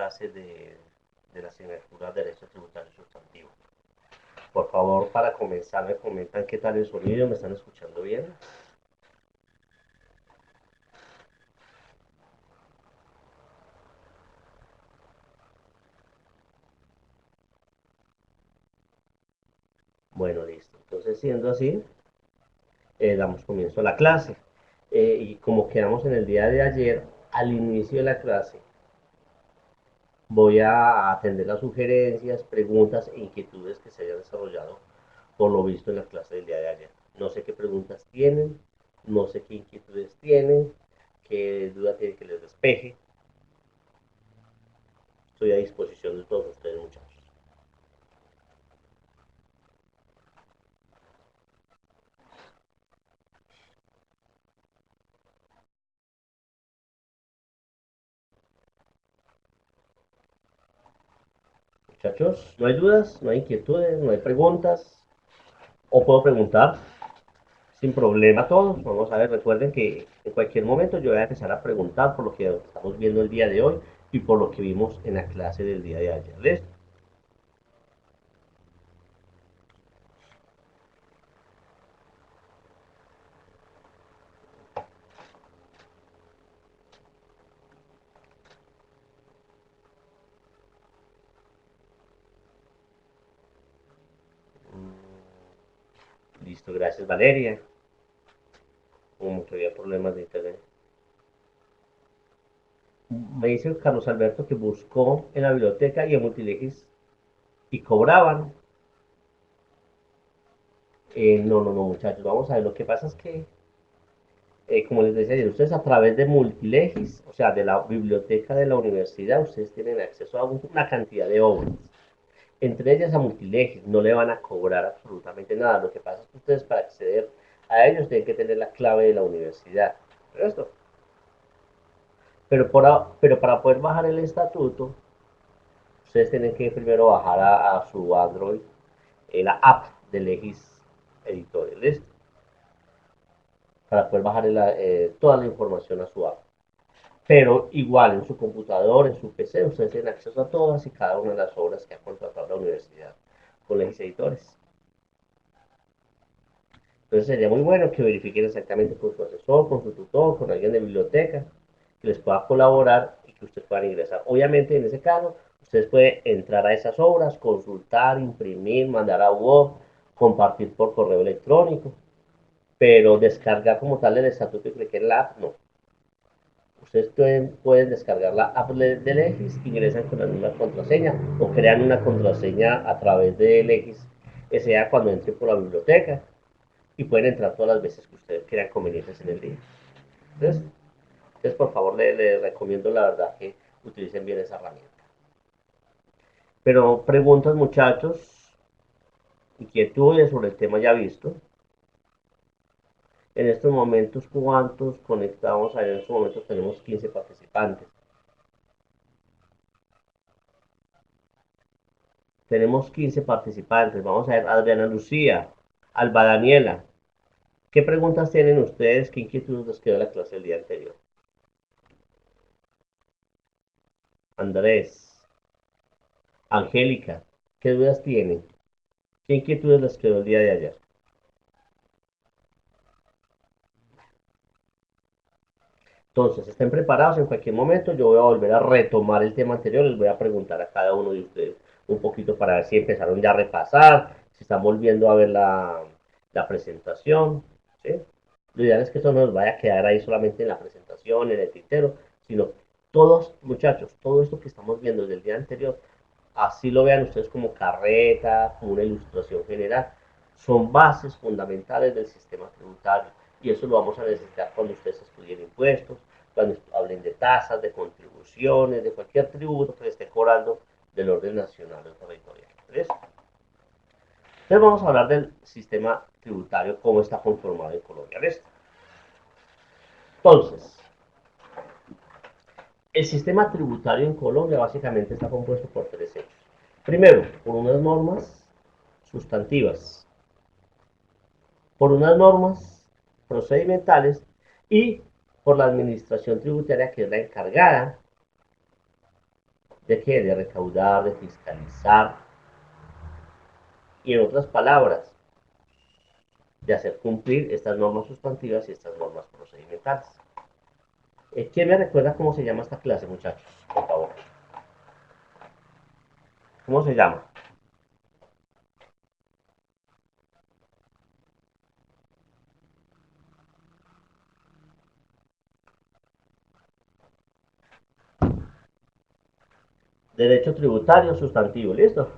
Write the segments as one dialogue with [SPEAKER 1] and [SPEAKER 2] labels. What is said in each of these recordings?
[SPEAKER 1] clase de la asignatura de Derecho Tributario Sustantivo. Por favor, para comenzar, me comentan qué tal el sonido, ¿me están escuchando bien? Bueno, listo. Entonces, siendo así, damos comienzo a la clase. Y como quedamos en el día de ayer, al inicio de la clase, voy a atender las sugerencias, preguntas e inquietudes que se hayan desarrollado por lo visto en la clase del día de ayer. No sé qué preguntas tienen, no sé qué inquietudes tienen, qué duda tienen que les despeje. Estoy a disposición de todos ustedes, muchachos. Muchachos, no hay dudas, no hay inquietudes, no hay preguntas. O puedo preguntar sin problema a todos. Vamos a ver, recuerden que en cualquier momento yo voy a empezar a preguntar por lo que estamos viendo el día de hoy y por lo que vimos en la clase del día de ayer. ¿Listo? Listo, gracias Valeria. Como que había problemas de internet. Me dice Carlos Alberto que buscó en la biblioteca y en Multilegis y cobraban. No, muchachos, vamos a ver. Lo que pasa es que, como les decía ayer, ustedes a través de Multilegis, o sea, de la biblioteca de la universidad, ustedes tienen acceso a una cantidad de obras. Entre ellas a Multilegis, no le van a cobrar absolutamente nada. Lo que pasa es que ustedes para acceder a ellos tienen que tener la clave de la universidad. ¿Esto? Pero para poder bajar el estatuto, ustedes tienen que primero bajar a su Android la app de Legis Editorial, ¿listo? Para poder bajar toda la información a su app. Pero igual en su computador, en su PC, ustedes tienen acceso a todas y cada una de las obras que ha contratado la universidad con Legis Editores. Entonces sería muy bueno que verifiquen exactamente con su asesor, con su tutor, con alguien de biblioteca, que les pueda colaborar y que ustedes puedan ingresar. Obviamente en ese caso, ustedes pueden entrar a esas obras, consultar, imprimir, mandar a Word, compartir por correo electrónico, pero descargar como tal el estatuto y clicar en la app, no. Ustedes pueden descargar la app de Legis, ingresan con la misma contraseña o crean una contraseña a través de Legis, sea cuando entren por la biblioteca y pueden entrar todas las veces que ustedes crean convenientes en el día. Entonces por favor, les recomiendo la verdad que utilicen bien esa herramienta. Pero preguntas, muchachos, inquietudes sobre el tema ya visto. En estos momentos, ¿cuántos conectamos? En estos momentos tenemos 15 participantes. Tenemos 15 participantes. Vamos a ver, Adriana Lucía, Alba Daniela. ¿Qué preguntas tienen ustedes? ¿Qué inquietudes les quedó la clase del día anterior? Andrés, Angélica, ¿qué dudas tienen? ¿Qué inquietudes les quedó el día de ayer? Entonces, estén preparados en cualquier momento. Yo voy a volver a retomar el tema anterior. Les voy a preguntar a cada uno de ustedes un poquito para ver si empezaron ya a repasar, si están volviendo a ver la presentación. ¿Sí? Lo ideal es que eso no nos vaya a quedar ahí solamente en la presentación, en el tintero, sino todos, muchachos, todo esto que estamos viendo desde el día anterior, así lo vean ustedes como carreta, como una ilustración general, son bases fundamentales del sistema tributario y eso lo vamos a necesitar cuando ustedes estudien impuestos, cuando hablen de tasas, de contribuciones, de cualquier tributo que le esté cobrando del orden nacional o territorial. ¿Ves? Entonces vamos a hablar del sistema tributario, cómo está conformado en Colombia. ¿Ves? Entonces, el sistema tributario en Colombia básicamente está compuesto por tres hechos. Primero, por unas normas sustantivas, por unas normas procedimentales y por la administración tributaria que es la encargada ¿De qué? De recaudar, de fiscalizar y en otras palabras, de hacer cumplir estas normas sustantivas y estas normas procedimentales. ¿Quién me recuerda cómo se llama esta clase, muchachos? Por favor. ¿Cómo se llama? Derecho tributario sustantivo, ¿listo?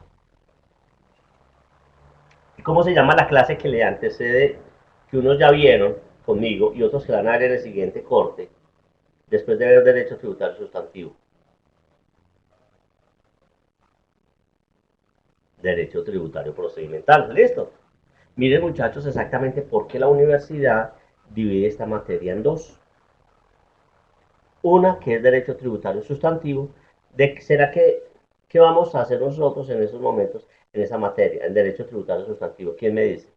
[SPEAKER 1] ¿Y cómo se llama la clase que le antecede, que unos ya vieron conmigo y otros que van a ver en el siguiente corte, después de ver derecho tributario sustantivo? Derecho tributario procedimental, ¿listo? Miren, muchachos, exactamente por qué la universidad divide esta materia en dos. Una que es derecho tributario sustantivo. ¿Será que qué vamos a hacer nosotros en esos momentos, en esa materia, en derecho tributario sustantivo? ¿Quién me dice?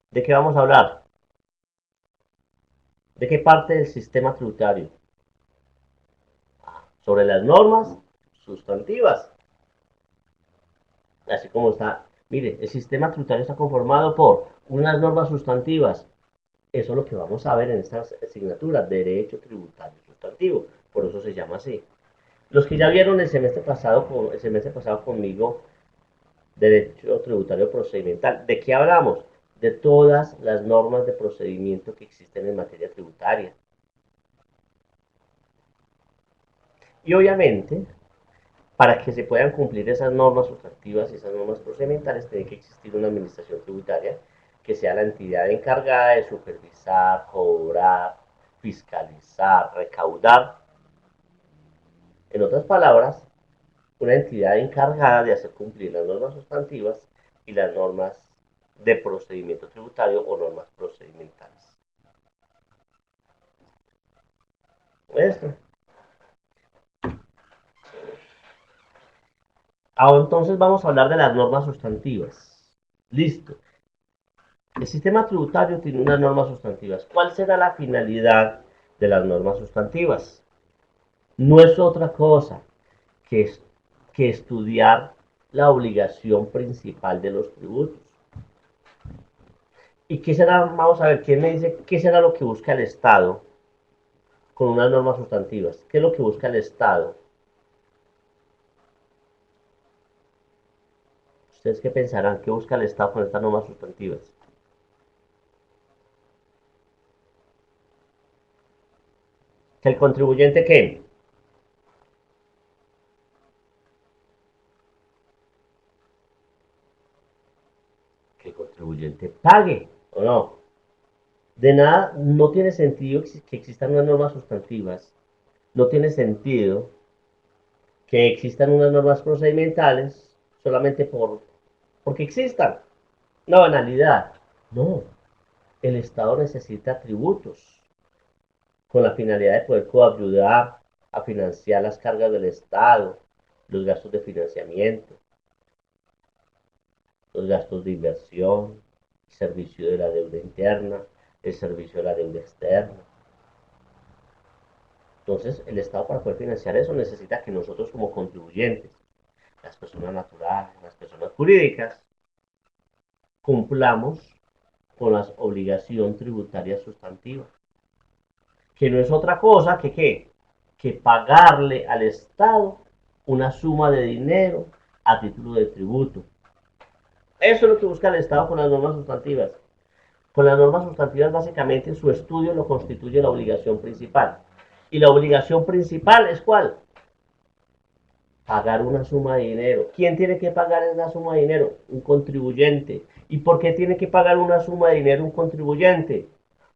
[SPEAKER 1] ¿De qué vamos a hablar? ¿De qué parte del sistema tributario? Sobre las normas sustantivas. Así como está. Mire, el sistema tributario está conformado por unas normas sustantivas. Eso es lo que vamos a ver en esta asignatura, derecho tributario sustantivo. Por eso se llama así. Los que ya vieron el semestre pasado conmigo, derecho tributario procedimental, ¿de qué hablamos? De todas las normas de procedimiento que existen en materia tributaria. Y obviamente, para que se puedan cumplir esas normas sustantivas y esas normas procedimentales, tiene que existir una administración tributaria que sea la entidad encargada de supervisar, cobrar, fiscalizar, recaudar. En otras palabras, una entidad encargada de hacer cumplir las normas sustantivas y las normas de procedimiento tributario o normas procedimentales. Esto. Ahora entonces vamos a hablar de las normas sustantivas. Listo. El sistema tributario tiene unas normas sustantivas. ¿Cuál será la finalidad de las normas sustantivas? No es otra cosa que, que estudiar la obligación principal de los tributos. ¿Y qué será? Vamos a ver, ¿quién me dice qué será lo que busca el Estado con unas normas sustantivas? ¿Qué es lo que busca el Estado? ¿Ustedes qué pensarán? ¿Qué busca el Estado con estas normas sustantivas? ¿Que el contribuyente qué? Que el contribuyente pague, ¿o no? De nada, no tiene sentido que existan unas normas sustantivas. No tiene sentido que existan unas normas procedimentales solamente porque existan. Una banalidad. No, el Estado necesita tributos con la finalidad de poder coayudar a financiar las cargas del Estado, los gastos de financiamiento, los gastos de inversión, el servicio de la deuda interna, el servicio de la deuda externa. Entonces, el Estado para poder financiar eso necesita que nosotros como contribuyentes, las personas naturales, las personas jurídicas, cumplamos con la obligación tributaria sustantiva, que no es otra cosa que ¿qué? Que pagarle al Estado una suma de dinero a título de tributo. Eso es lo que busca el Estado con las normas sustantivas. Con las normas sustantivas, básicamente, su estudio lo constituye la obligación principal. ¿Y la obligación principal es cuál? Pagar una suma de dinero. ¿Quién tiene que pagar esa suma de dinero? Un contribuyente. ¿Y por qué tiene que pagar una suma de dinero un contribuyente?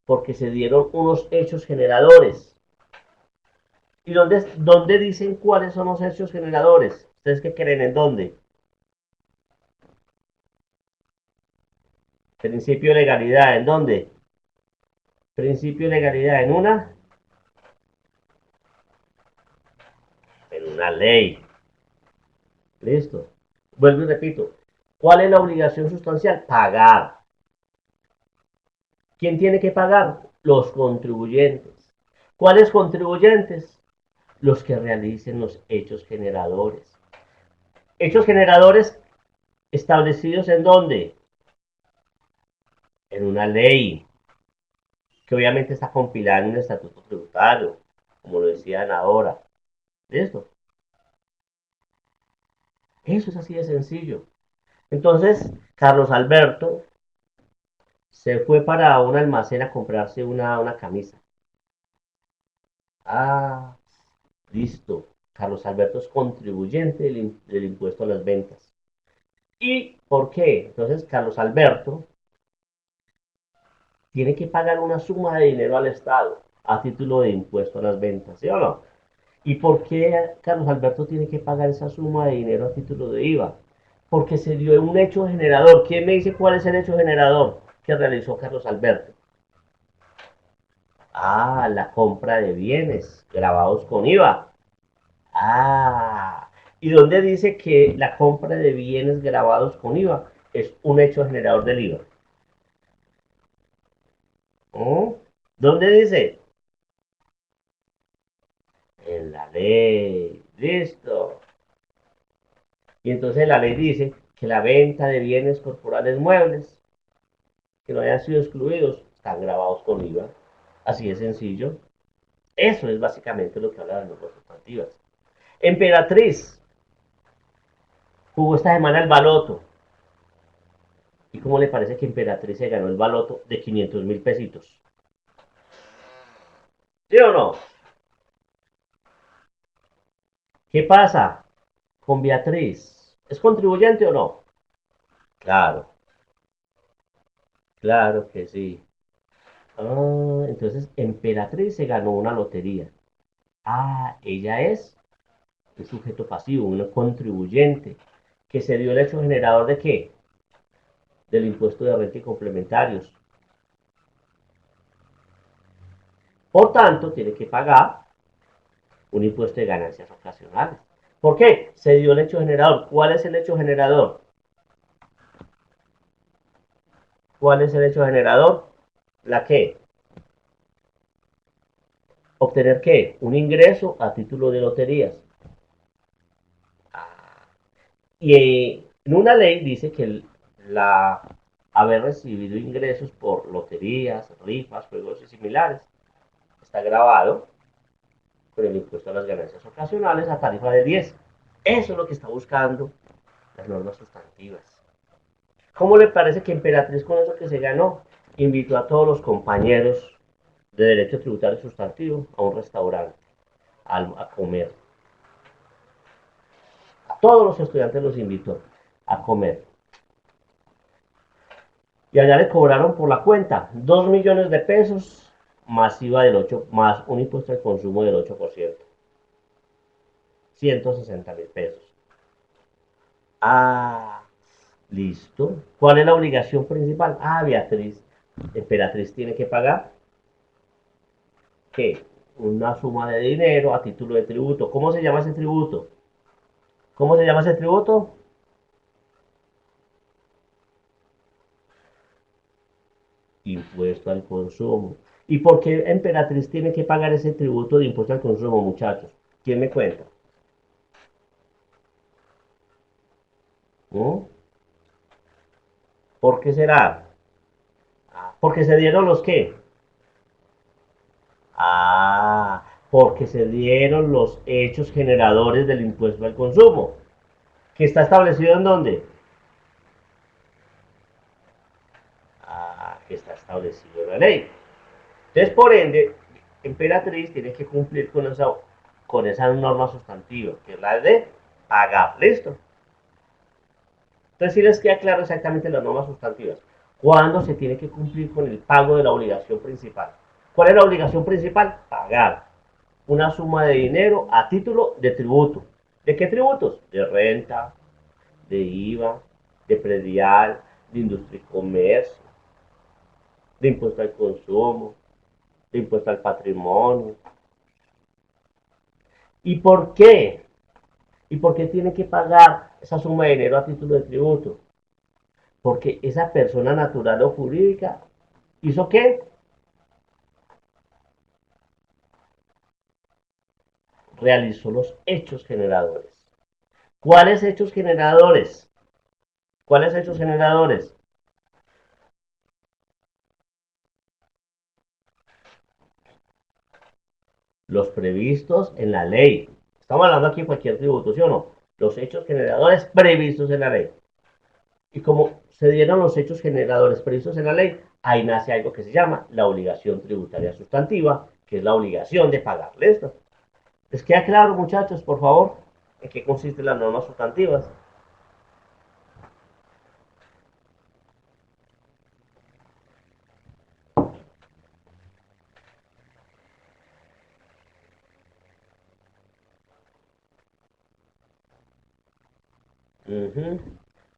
[SPEAKER 1] Porque se dieron unos hechos generadores. ¿Y dónde dicen cuáles son los hechos generadores? ¿Ustedes qué creen? ¿En dónde? Principio de legalidad. ¿En dónde? Principio de legalidad. En una ley. Listo. Vuelvo y repito. ¿Cuál es la obligación sustancial? Pagar. ¿Quién tiene que pagar? Los contribuyentes. ¿Cuáles contribuyentes? Los que realicen los hechos generadores. Hechos generadores establecidos en dónde? En una ley, que obviamente está compilada en un estatuto tributario, como lo decían ahora. ¿Listo? Eso es así de sencillo. Entonces, Carlos Alberto se fue para un almacén a comprarse una camisa. Ah, listo. Carlos Alberto es contribuyente del impuesto a las ventas. ¿Y por qué? Entonces, Carlos Alberto tiene que pagar una suma de dinero al Estado a título de impuesto a las ventas, ¿sí o no? ¿Y por qué Carlos Alberto tiene que pagar esa suma de dinero a título de IVA? Porque se dio un hecho generador. ¿Quién me dice cuál es el hecho generador que realizó Carlos Alberto? Ah, la compra de bienes grabados con IVA. Ah, ¿y dónde dice que la compra de bienes grabados con IVA es un hecho generador del IVA? ¿Mm? ¿Dónde dice? En la ley. Listo. Y entonces la ley dice que la venta de bienes corporales muebles que no hayan sido excluidos están grabados con IVA. Así de sencillo. Eso es básicamente lo que habla de las normas sustantivas. Emperatriz jugó esta semana el baloto. ¿Y cómo le parece que Emperatriz se ganó el baloto de 500.000 pesitos? ¿Sí o no? ¿Qué pasa con Beatriz? ¿Es contribuyente o no? Claro, claro que sí. Ah, entonces Emperatriz se ganó una lotería. Ah, ella es un sujeto pasivo, un contribuyente, que se dio el hecho generador de qué? Del impuesto de renta y complementarios. Por tanto, tiene que pagar un impuesto de ganancias ocasionales. ¿Por qué? Se dio el hecho generador. ¿Cuál es el hecho generador? ¿Cuál es el hecho generador? ¿La qué? ¿Obtener qué? Un ingreso a título de loterías. Ah, y en una ley dice que la haber recibido ingresos por loterías, rifas, juegos y similares está grabado con el impuesto a las ganancias ocasionales a tarifa de 10. Eso es lo que está buscando las normas sustantivas. ¿Cómo le parece que Emperatriz con eso que se ganó invitó a todos los compañeros de Derecho Tributario Sustantivo a un restaurante a comer? A todos los estudiantes los invitó a comer. Y allá le cobraron por la cuenta 2 millones de pesos más IVA del 8, más un impuesto al consumo del 8%. 160.000 pesos. Ah, listo. ¿Cuál es la obligación principal? Ah, Beatriz, Emperatriz tiene que pagar, ¿qué? Una suma de dinero a título de tributo. ¿Cómo se llama ese tributo? ¿Cómo se llama ese tributo? Impuesto al consumo. ¿Y por qué Emperatriz tiene que pagar ese tributo de impuesto al consumo, muchachos? ¿Quién me cuenta? ¿Mm? ¿Por qué será? Ah, porque se dieron los qué. Ah, porque se dieron los hechos generadores del impuesto al consumo, que está establecido en dónde. Ah, que está establecido en la ley. Entonces, por ende, Emperatriz tiene que cumplir con esa norma sustantiva, que es la de pagar. ¿Listo? Entonces, si les queda claro exactamente las normas sustantivas. ¿Cuándo se tiene que cumplir con el pago de la obligación principal? ¿Cuál es la obligación principal? Pagar una suma de dinero a título de tributo. ¿De qué tributos? De renta, de IVA, de predial, de industria y comercio, de impuesto al consumo, de impuesto al patrimonio. ¿Y por qué? ¿Y por qué tiene que pagar esa suma de dinero a título de tributo? Porque esa persona natural o jurídica hizo qué? realizó los hechos generadores. ¿Cuáles hechos generadores? ¿Cuáles hechos generadores? Los previstos en la ley. Estamos hablando aquí de cualquier tributo, ¿sí o no? Los hechos generadores previstos en la ley. Y como se dieron los hechos generadores previstos en la ley, ahí nace algo que se llama la obligación tributaria sustantiva, que es la obligación de pagarle esto. ¿Les queda claro, muchachos, por favor, en qué consisten las normas sustantivas?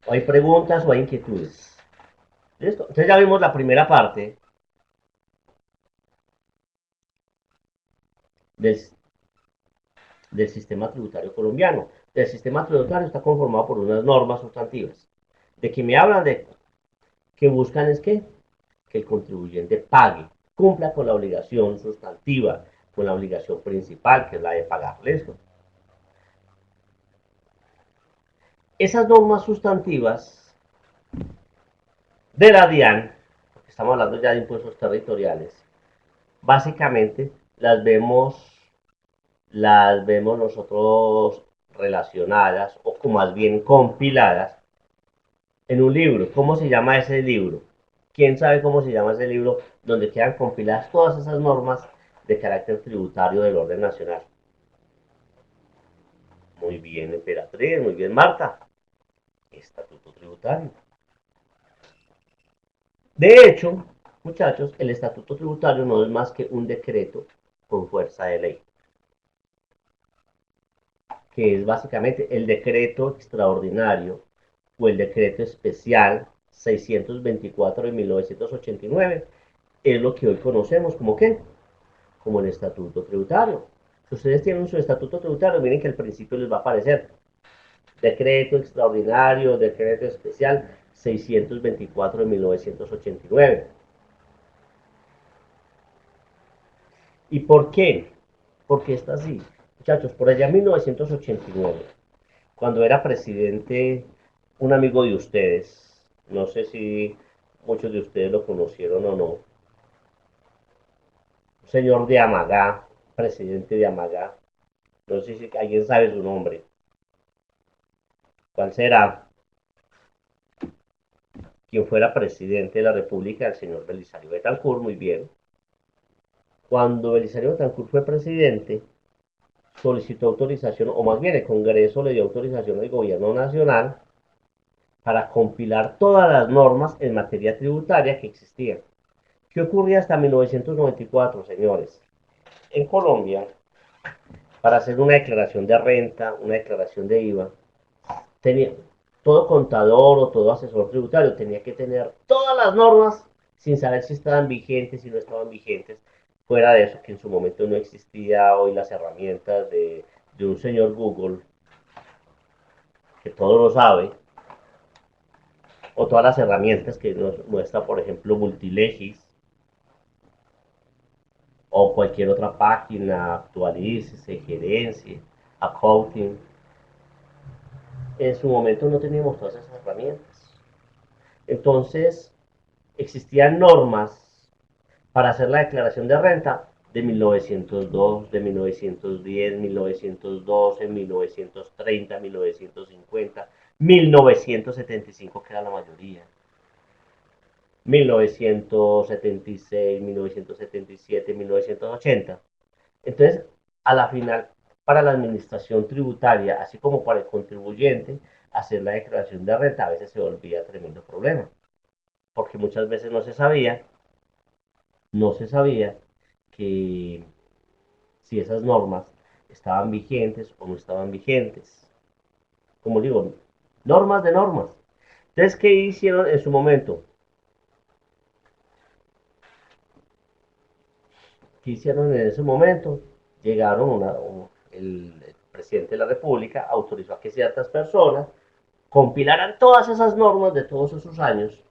[SPEAKER 1] ¿O hay preguntas o hay inquietudes? ¿Listo? Entonces ya vimos la primera parte del, del sistema tributario colombiano. El sistema tributario está conformado por unas normas sustantivas. De que me hablan de que buscan es que el contribuyente pague, cumpla con la obligación sustantiva, con la obligación principal, que es la de pagarle esto. Esas normas sustantivas de la DIAN, porque estamos hablando ya de impuestos territoriales, básicamente las vemos nosotros relacionadas o más bien compiladas en un libro. ¿Cómo se llama ese libro? ¿Quién sabe cómo se llama ese libro donde quedan compiladas todas esas normas de carácter tributario del orden nacional? Muy bien, Emperatriz, muy bien, Marta. Estatuto tributario. De hecho, muchachos, el estatuto tributario no es más que un decreto con fuerza de ley, que es básicamente el decreto extraordinario o el decreto especial 624 de 1989, es lo que hoy conocemos como ¿qué? Como el estatuto tributario. Si ustedes tienen su estatuto tributario, miren que al principio les va a aparecer decreto extraordinario, decreto especial 624 de 1989. ¿Y por qué? Porque está así. Muchachos, por allá en 1989, cuando era presidente un amigo de ustedes, no sé si muchos de ustedes lo conocieron o no, un señor de Amagá, presidente de Amagá, no sé si alguien sabe su nombre, ¿cuál será? Quien fuera presidente de la República, el señor Belisario Betancourt, muy bien. Cuando Belisario Betancourt fue presidente, solicitó autorización, o más bien el Congreso le dio autorización al gobierno nacional para compilar todas las normas en materia tributaria que existían. ¿Qué ocurría hasta 1994, señores? En Colombia, para hacer una declaración de renta, una declaración de IVA, tenía, todo contador o todo asesor tributario tenía que tener todas las normas sin saber si estaban vigentes, si no estaban vigentes. Fuera de eso, que en su momento no existía hoy las herramientas de un señor Google, que todo lo sabe, o todas las herramientas que nos muestra, por ejemplo, Multilegis, o cualquier otra página, actualice, gerencia, accounting. En su momento no teníamos todas esas herramientas. Entonces, existían normas para hacer la declaración de renta de 1902, de 1910, 1912, 1930, 1950, 1975, que era la mayoría, 1976, 1977, 1980. Entonces, a la final, para la administración tributaria, así como para el contribuyente, hacer la declaración de renta a veces se volvía tremendo problema, porque muchas veces no se sabía que si esas normas estaban vigentes o no estaban vigentes. Como digo, normas de normas. Entonces, ¿qué hicieron en su momento? ¿Qué hicieron en ese momento? Llegaron el presidente de la República autorizó a que ciertas personas compilaran todas esas normas de todos esos años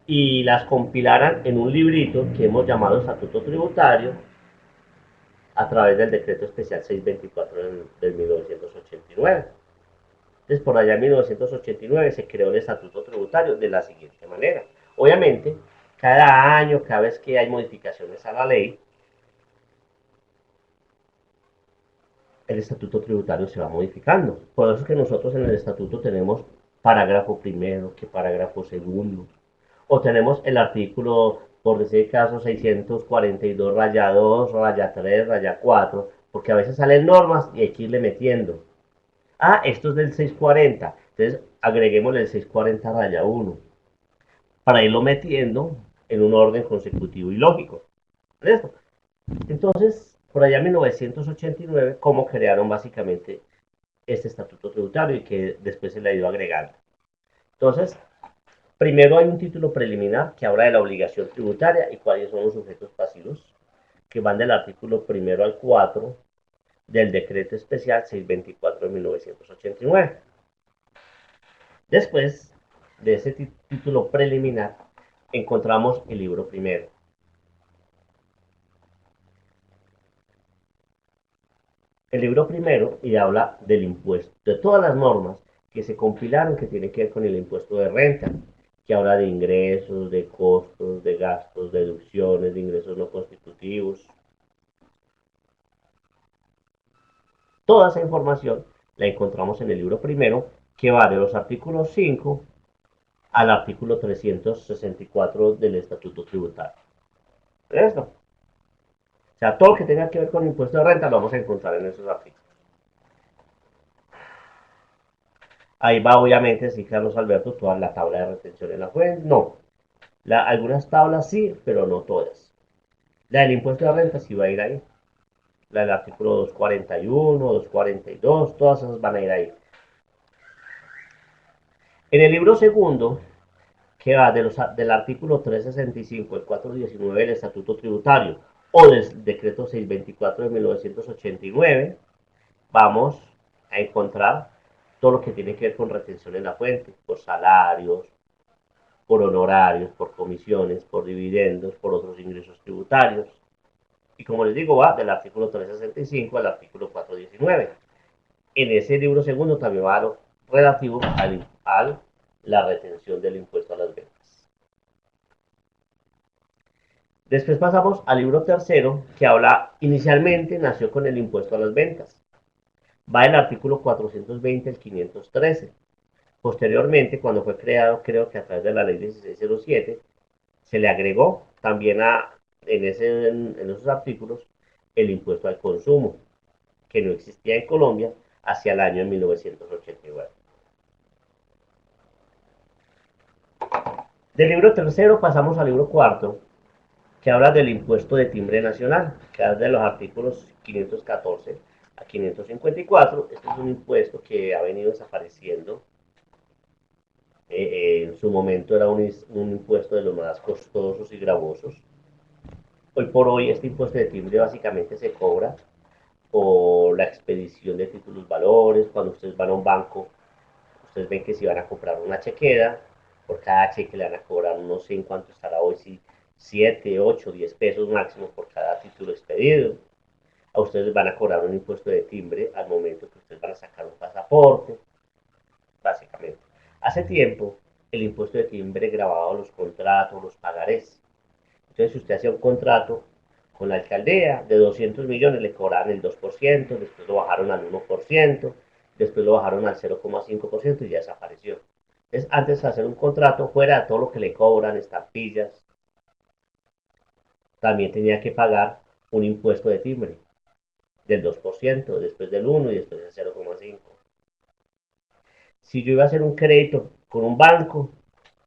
[SPEAKER 1] y las compilaran en un librito que hemos llamado Estatuto Tributario, a través del decreto especial 624 del 1989. Entonces, por allá en 1989 se creó el estatuto tributario de la siguiente manera. Obviamente, cada año, cada vez que hay modificaciones a la ley, el estatuto tributario se va modificando. Por eso es que nosotros en el estatuto tenemos parágrafo primero, que parágrafo segundo, o tenemos el artículo, por decir caso, 642 raya 2, raya 3, raya 4, porque a veces salen normas y hay que irle metiendo. Ah, esto es del 640, entonces agreguemos el 640 raya 1, para irlo metiendo en un orden consecutivo y lógico. ¿Listo? Entonces, por allá en 1989, ¿cómo crearon básicamente este estatuto tributario y que después se le ha ido agregando? Entonces, primero hay un título preliminar que habla de la obligación tributaria y cuáles son los sujetos pasivos, que van del artículo primero al 4 del decreto especial 624 de 1989. Después de ese título preliminar, encontramos el libro primero. El libro primero y habla del impuesto, de todas las normas que se compilaron que tienen que ver con el impuesto de renta, que habla de ingresos, de costos, de gastos, deducciones, de ingresos no constitutivos. Toda esa información la encontramos en el libro primero, que va de los artículos 5 al artículo 364 del Estatuto Tributario. ¿Esto? O sea, todo lo que tenga que ver con impuesto de renta lo vamos a encontrar en esos artículos. Ahí va, obviamente, sí, Carlos Alberto, toda la tabla de retención en la fuente. No, algunas tablas sí, pero no todas. La del impuesto de renta sí va a ir ahí. La del artículo 241, 242, todas esas van a ir ahí. En el libro segundo, que va del artículo 365 al 419 del Estatuto Tributario o del decreto 624 de 1989, vamos a encontrar todo lo que tiene que ver con retención en la fuente, por salarios, por honorarios, por comisiones, por dividendos, por otros ingresos tributarios. Y como les digo, va del artículo 365 al artículo 419. En ese libro segundo también va lo relativo a la retención del impuesto a las ventas. Después pasamos al libro tercero, que habla, inicialmente nació con el impuesto a las ventas. Va del artículo 420 al 513. Posteriormente, cuando fue creado, creo que a través de la ley 1607, se le agregó también en esos artículos el impuesto al consumo, que no existía en Colombia hacia el año 1989. Del libro tercero pasamos al libro cuarto, que habla del impuesto de timbre nacional, que es de los artículos 514 a 554. Este es un impuesto que ha venido desapareciendo. En su momento era un impuesto de los más costosos y gravosos. Hoy por hoy este impuesto de timbre básicamente se cobra por la expedición de títulos valores. Cuando ustedes van a un banco, ustedes ven que si van a comprar una chequera, por cada cheque le van a cobrar, no sé en cuánto estará hoy, si 7, 8, 10 pesos máximo por cada título expedido. A ustedes van a cobrar un impuesto de timbre al momento que ustedes van a sacar un pasaporte, básicamente. Hace tiempo, el impuesto de timbre grababa los contratos, los pagarés. Entonces, si usted hacía un contrato con la alcaldía de 200 millones, le cobraban el 2%, después lo bajaron al 1%, después lo bajaron al 0,5% y ya desapareció. Entonces, antes de hacer un contrato, fuera de todo lo que le cobran, estampillas, también tenía que pagar un impuesto de timbre del 2%, después del 1% y después del 0,5%. Si yo iba a hacer un crédito con un banco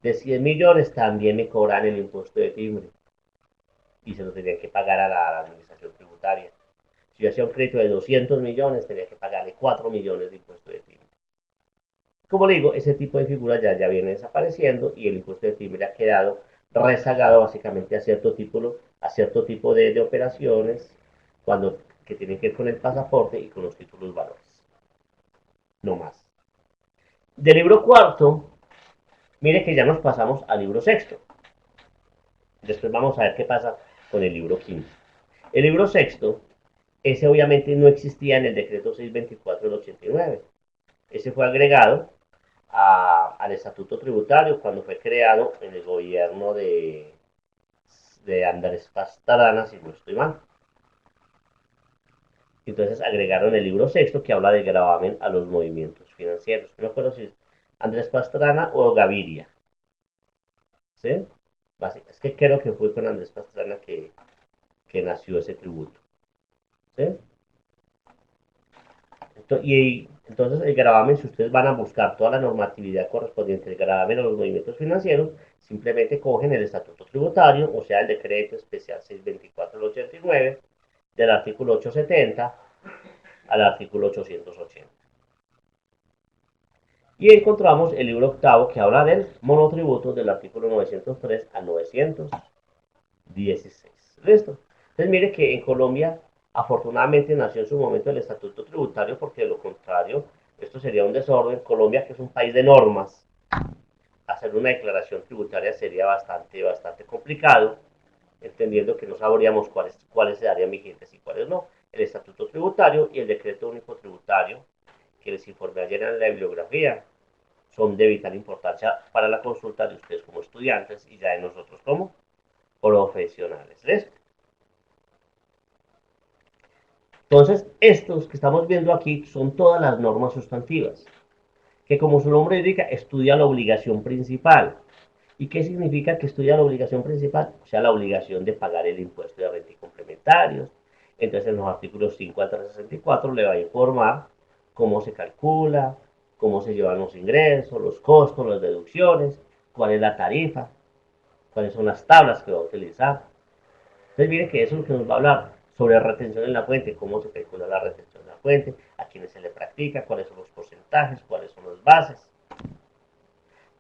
[SPEAKER 1] de 100 millones, también me cobran el impuesto de timbre y se lo tenían que pagar a la administración tributaria. Si yo hacía un crédito de 200 millones, tenía que pagarle 4 millones de impuesto de timbre. Como le digo, ese tipo de figuras ya viene desapareciendo y el impuesto de timbre ha quedado rezagado básicamente a cierto tipo de operaciones que tienen que ver con el pasaporte y con los títulos valores. No más. Del libro cuarto, mire que ya nos pasamos al libro sexto. Después vamos a ver qué pasa con el libro quinto. El libro sexto Ese obviamente no existía en el decreto 624 del 89. Ese fue agregado al estatuto tributario cuando fue creado en el gobierno de Andrés Pastrana, si no estoy mal. Entonces agregaron el libro sexto que habla de gravamen a los movimientos financieros. No me acuerdo si es Andrés Pastrana o Gaviria. ¿Sí? Es que creo que fue con Andrés Pastrana que nació ese tributo. ¿Sí? Y entonces el gravamen, si ustedes van a buscar toda la normatividad correspondiente al gravamen a los movimientos financieros, simplemente cogen el estatuto tributario, o sea, el decreto especial 624 del 89, del artículo 870 al artículo 880. Y encontramos el libro octavo que habla del monotributo del artículo 903 al 916. ¿Listo? Entonces mire que en Colombia afortunadamente nació en su momento el estatuto tributario porque de lo contrario esto sería un desorden. Colombia, que es un país de normas, hacer una declaración tributaria sería bastante complicado, entendiendo que no sabríamos cuáles serían vigentes y cuáles no. El estatuto tributario y el decreto único tributario, que les informé ayer en la bibliografía, son de vital importancia para la consulta de ustedes como estudiantes y ya de nosotros como profesionales. ¿Listo? Entonces, estos que estamos viendo aquí son todas las normas sustantivas, que como su nombre indica, estudia la obligación principal. ¿Y qué significa que estudia la obligación principal? O sea, la obligación de pagar el impuesto de renta y complementarios. Entonces, en los artículos 5 al 364 le va a informar cómo se calcula, cómo se llevan los ingresos, los costos, las deducciones, cuál es la tarifa, cuáles son las tablas que va a utilizar. Entonces, mire que eso es lo que nos va a hablar sobre retención en la fuente, cómo se calcula la retención en la fuente, a quiénes se le practica, cuáles son los porcentajes, cuáles son las bases.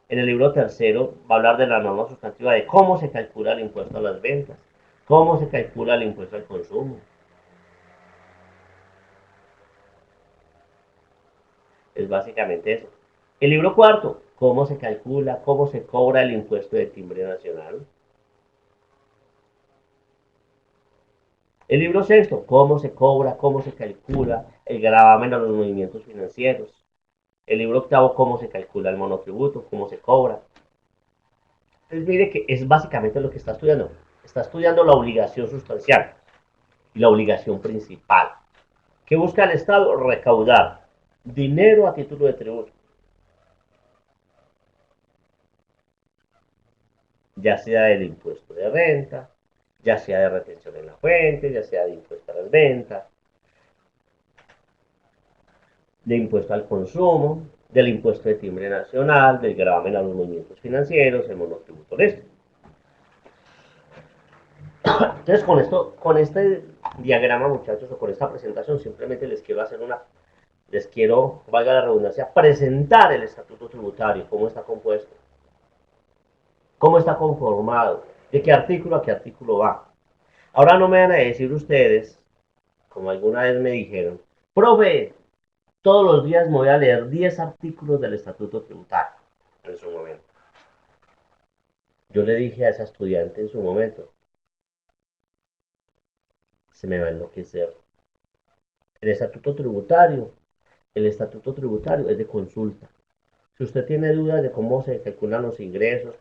[SPEAKER 1] En el libro tercero va a hablar de la norma sustantiva de cómo se calcula el impuesto a las ventas, cómo se calcula el impuesto al consumo. Es básicamente eso. El libro cuarto, cómo se calcula, cómo se cobra el impuesto de timbre nacional. El libro sexto, cómo se cobra, cómo se calcula el gravamen a los movimientos financieros. El libro octavo, cómo se calcula el monotributo, cómo se cobra. Entonces mire que es básicamente lo que está estudiando. Está estudiando la obligación sustancial y la obligación principal. ¿Qué busca el Estado? Recaudar dinero a título de tributo, ya sea del impuesto de renta, ya sea de retención en la fuente, ya sea de impuesto a las ventas, de impuesto al consumo, del impuesto de timbre nacional, del gravamen a los movimientos financieros, el monotributo de esto. Entonces, con este diagrama, muchachos, o con esta presentación, simplemente les quiero, valga la redundancia, presentar el estatuto tributario, cómo está compuesto, cómo está conformado, de qué artículo a qué artículo va. Ahora no me van a decir ustedes, como alguna vez me dijeron, profe, todos los días me voy a leer 10 artículos del estatuto tributario en su momento. Yo le dije a esa estudiante en su momento, se me va a enloquecer. El estatuto tributario, el estatuto tributario es de consulta. Si usted tiene dudas de cómo se calculan los ingresos,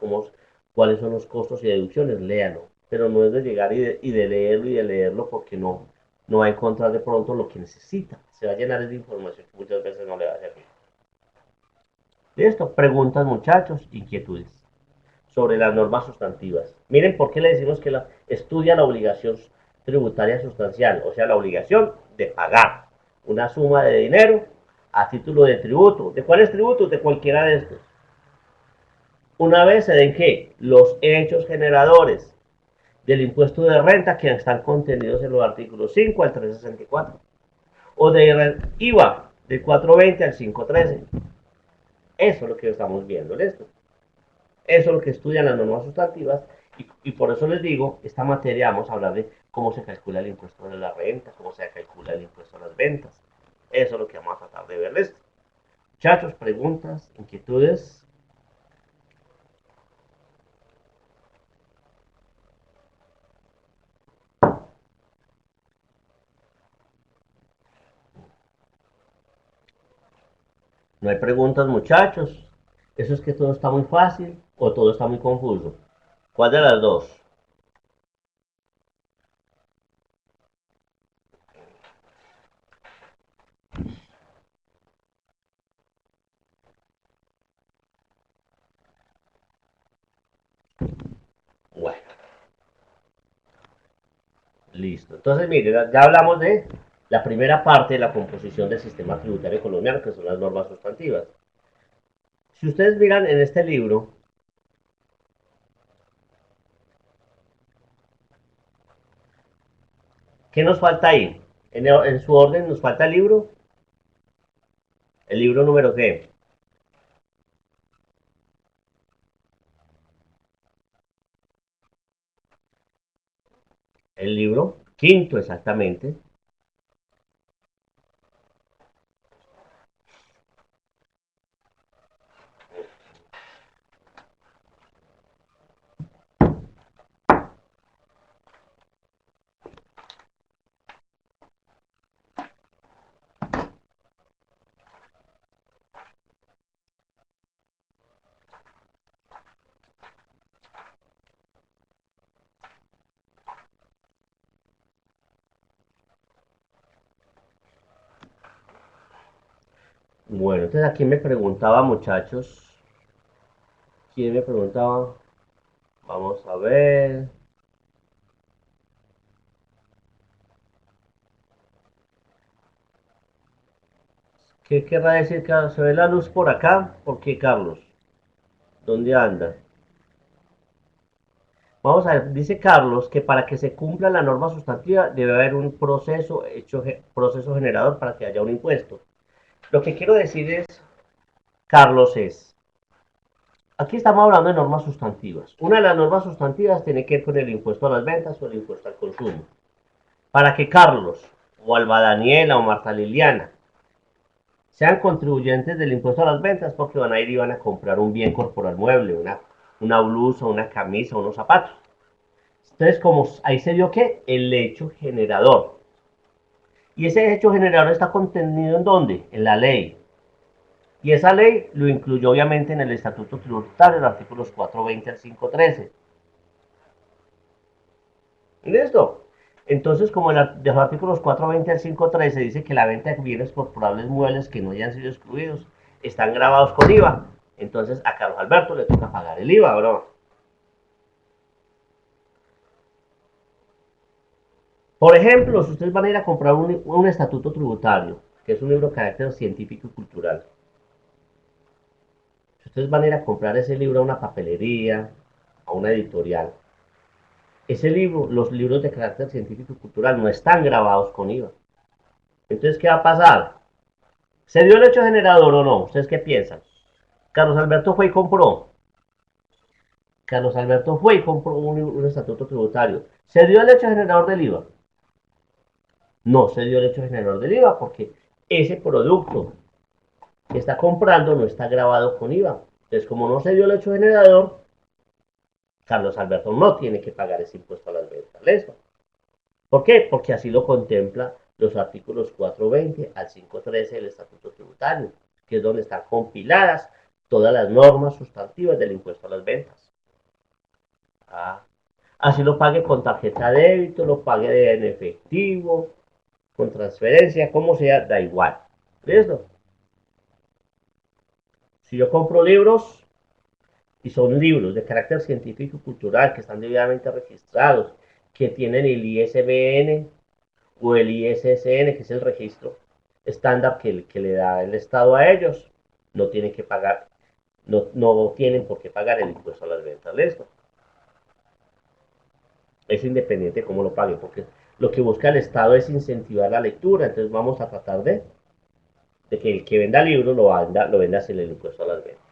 [SPEAKER 1] cuáles son los costos y deducciones, léalo. Pero no es de llegar y de leerlo porque no va a encontrar de pronto lo que necesita. Se va a llenar de información que muchas veces no le va a servir. Listo, preguntas muchachos, inquietudes sobre las normas sustantivas. Miren por qué le decimos que estudia la obligación tributaria sustancial, o sea, la obligación de pagar una suma de dinero a título de tributo. ¿De cuáles tributos? De cualquiera de estos. Una vez se den que los hechos generadores del impuesto de renta que están contenidos en los artículos 5 al 364 o de IVA del 420 al 513. Eso es lo que estamos viendo, ¿listo? Eso es lo que estudian las normas sustantivas y por eso les digo, esta materia vamos a hablar de cómo se calcula el impuesto de la renta, cómo se calcula el impuesto a las ventas. Eso es lo que vamos a tratar de verles. Muchachos, preguntas, inquietudes. No hay preguntas, muchachos. ¿Eso es que todo está muy fácil o todo está muy confuso? ¿Cuál de las dos? Bueno, listo. Entonces, mire, ya hablamos de la primera parte de la composición del sistema tributario colombiano, que son las normas sustantivas. Si ustedes miran en este libro, ¿qué nos falta ahí? En su orden nos falta el libro número qué, el libro quinto exactamente. Bueno, entonces aquí me preguntaba, muchachos, ¿quién me preguntaba? Vamos a ver. ¿Qué querrá decir que se ve la luz por acá? ¿Por qué, Carlos? ¿Dónde anda? Vamos a ver, dice Carlos que para que se cumpla la norma sustantiva debe haber un proceso generador para que haya un impuesto. Lo que quiero decir es, Carlos, aquí estamos hablando de normas sustantivas. Una de las normas sustantivas tiene que ver con el impuesto a las ventas o el impuesto al consumo. Para que Carlos, o Alba Daniela, o Marta Liliana sean contribuyentes del impuesto a las ventas, porque van a ir y van a comprar un bien corporal mueble, una blusa, una camisa, unos zapatos. Entonces, como ahí se dio que el hecho generador. Y ese hecho generador está contenido en dónde? En la ley. Y esa ley lo incluyó obviamente en el Estatuto Tributario, los artículos 420 al 513. ¿Listo? Entonces, como de los artículos 420 al 513 dice que la venta de bienes corporales muebles que no hayan sido excluidos están grabados con IVA. Entonces, a Carlos Alberto le toca pagar el IVA, bro. Por ejemplo, si ustedes van a ir a comprar un estatuto tributario, que es un libro de carácter científico y cultural, si ustedes van a ir a comprar ese libro a una papelería, a una editorial, ese libro, los libros de carácter científico y cultural no están grabados con IVA. Entonces, ¿qué va a pasar? ¿Se dio el hecho generador o no? ¿Ustedes qué piensan? Carlos Alberto fue y compró. Carlos Alberto fue y compró un estatuto tributario. ¿Se dio el hecho generador del IVA? No se dio el hecho generador del IVA porque ese producto que está comprando no está grabado con IVA. Entonces, como no se dio el hecho generador, Carlos Alberto no tiene que pagar ese impuesto a las ventas. ¿Listo? ¿Por qué? Porque así lo contempla los artículos 420 al 513 del Estatuto Tributario, que es donde están compiladas todas las normas sustantivas del impuesto a las ventas. Ah, así lo pague con tarjeta de débito, lo pague en efectivo, con transferencia, como sea, da igual. ¿Listo? Si yo compro libros, y son libros de carácter científico y cultural que están debidamente registrados, que tienen el ISBN o el ISSN, que es el registro estándar que le da el Estado a ellos, no tienen que pagar, no tienen por qué pagar el impuesto a las ventas. ¿Listo? Es independiente de cómo lo paguen, porque lo que busca el Estado es incentivar la lectura, entonces vamos a tratar de que el que venda libros lo venda sin el impuesto a las ventas.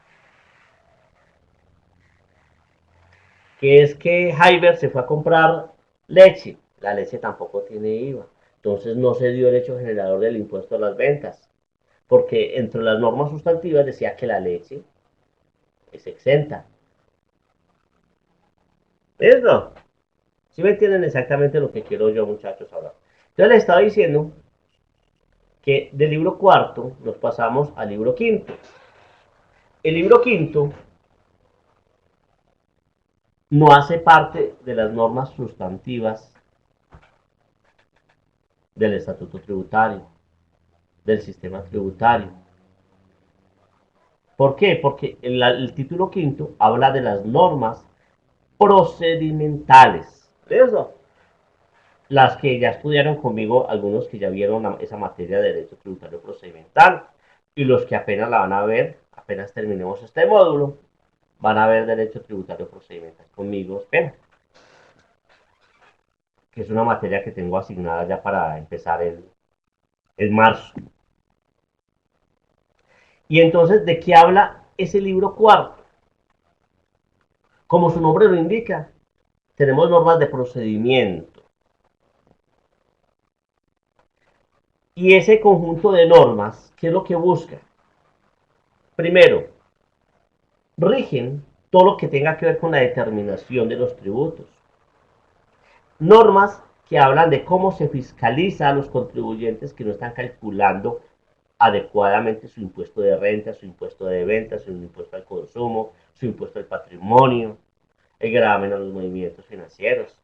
[SPEAKER 1] Que es que Hyber se fue a comprar leche, la leche tampoco tiene IVA, entonces no se dio el hecho generador del impuesto a las ventas, porque entre las normas sustantivas decía que la leche es exenta. ¿Listo? ¿Sí me entienden exactamente lo que quiero yo, muchachos, ahora? Entonces les estaba diciendo que del libro cuarto nos pasamos al libro quinto. El libro quinto no hace parte de las normas sustantivas del estatuto tributario, del sistema tributario. ¿Por qué? Porque el título quinto habla de las normas procedimentales. Eso, las que ya estudiaron conmigo, algunos que ya vieron esa materia de derecho tributario procedimental, y los que apenas la van a ver, apenas terminemos este módulo, van a ver derecho tributario procedimental conmigo, espera, que es una materia que tengo asignada ya para empezar el marzo. Y entonces, ¿de qué habla ese libro cuarto? Como su nombre lo indica, tenemos normas de procedimiento. Y ese conjunto de normas, ¿qué es lo que busca? Primero, rigen todo lo que tenga que ver con la determinación de los tributos. Normas que hablan de cómo se fiscaliza a los contribuyentes que no están calculando adecuadamente su impuesto de renta, su impuesto de venta, su impuesto al consumo, su impuesto al patrimonio, el gravamen a los movimientos financieros.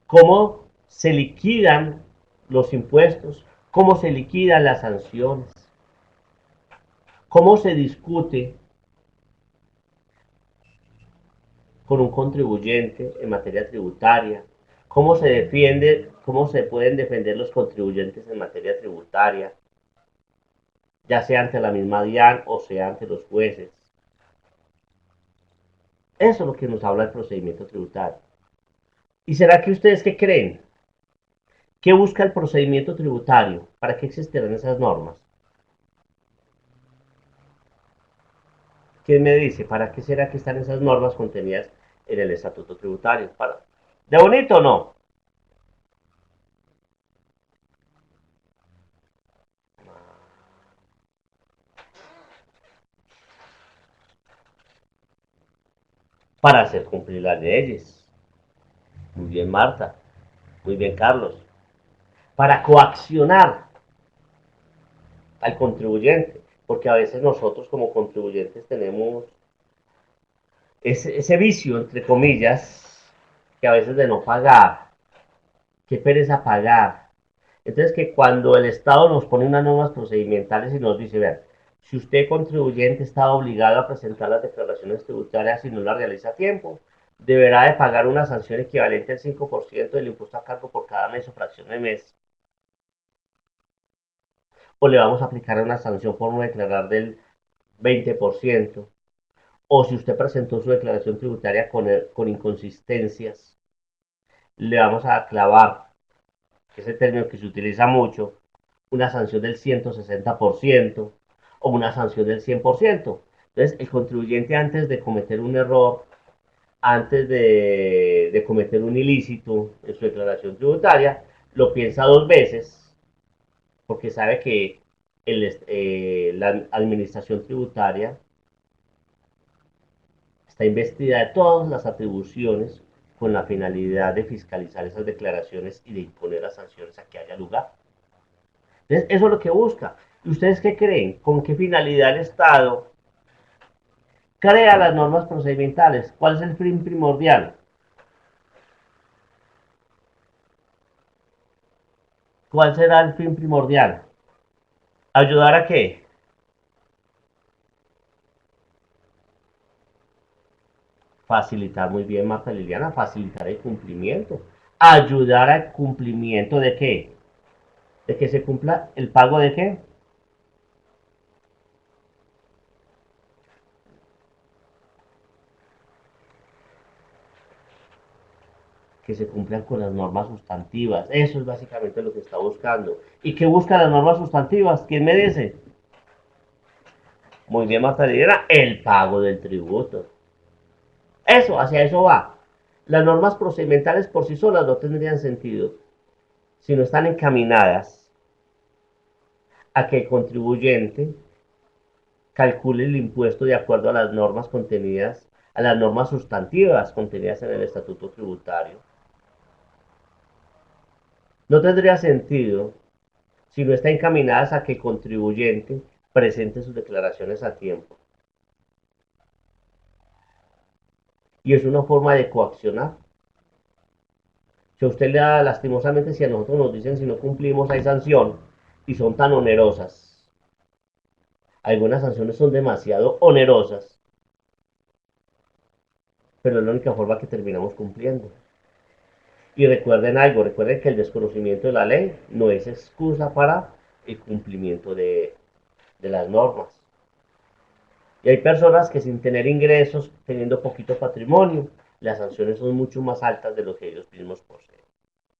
[SPEAKER 1] Cómo se liquidan los impuestos, cómo se liquidan las sanciones, cómo se discute con un contribuyente en materia tributaria, cómo se pueden defender los contribuyentes en materia tributaria, ya sea ante la misma DIAN o sea ante los jueces. Eso es lo que nos habla el procedimiento tributario. ¿Y será que ustedes qué creen? ¿Qué busca el procedimiento tributario? ¿Para qué existirán esas normas? ¿Quién me dice? ¿Para qué será que están esas normas contenidas en el estatuto tributario? ¿De bonito o no? Para hacer cumplir las leyes. Muy bien, Marta. Muy bien, Carlos. Para coaccionar al contribuyente. Porque a veces nosotros como contribuyentes tenemos ese vicio, entre comillas, que a veces de no pagar. Qué pereza pagar. Entonces que cuando el Estado nos pone unas normas procedimentales y nos dice, vean, si usted contribuyente está obligado a presentar las declaraciones tributarias y no las realiza a tiempo, deberá de pagar una sanción equivalente al 5% del impuesto a cargo por cada mes o fracción de mes. O le vamos a aplicar una sanción por no declarar del 20%. O si usted presentó su declaración tributaria con inconsistencias, le vamos a clavar, ese término que se utiliza mucho, una sanción del 160% o una sanción del 100%. Entonces, el contribuyente antes de cometer un error, antes de cometer un ilícito en su declaración tributaria, lo piensa dos veces porque sabe que la administración tributaria está investida de todas las atribuciones con la finalidad de fiscalizar esas declaraciones y de imponer las sanciones a que haya lugar. Entonces, eso es lo que busca. ¿Y ustedes qué creen? ¿Con qué finalidad el Estado crea las normas procedimentales? ¿Cuál es el fin primordial? ¿Cuál será el fin primordial? ¿Ayudar a qué? Facilitar, muy bien, Marta Liliana, facilitar el cumplimiento. ¿Ayudar al cumplimiento de qué? ¿De que se cumpla el pago de qué? Que se cumplan con las normas sustantivas. Eso es básicamente lo que está buscando. ¿Y qué buscan las normas sustantivas? ¿Quién me dice? Muy bien, Marta Liliana, el pago del tributo. Eso, hacia eso va. Las normas procedimentales por sí solas no tendrían sentido si no están encaminadas a que el contribuyente calcule el impuesto de acuerdo a las normas contenidas, a las normas sustantivas contenidas en el estatuto tributario. No tendría sentido si no está encaminadas a que el contribuyente presente sus declaraciones a tiempo. Y es una forma de coaccionar. Si a usted le da, lastimosamente, si a nosotros nos dicen si no cumplimos hay sanción y son tan onerosas, algunas sanciones son demasiado onerosas, pero es la única forma que terminamos cumpliendo. Y recuerden algo, recuerden que el desconocimiento de la ley no es excusa para el cumplimiento de las normas. Y hay personas que sin tener ingresos, teniendo poquito patrimonio, las sanciones son mucho más altas de lo que ellos mismos poseen.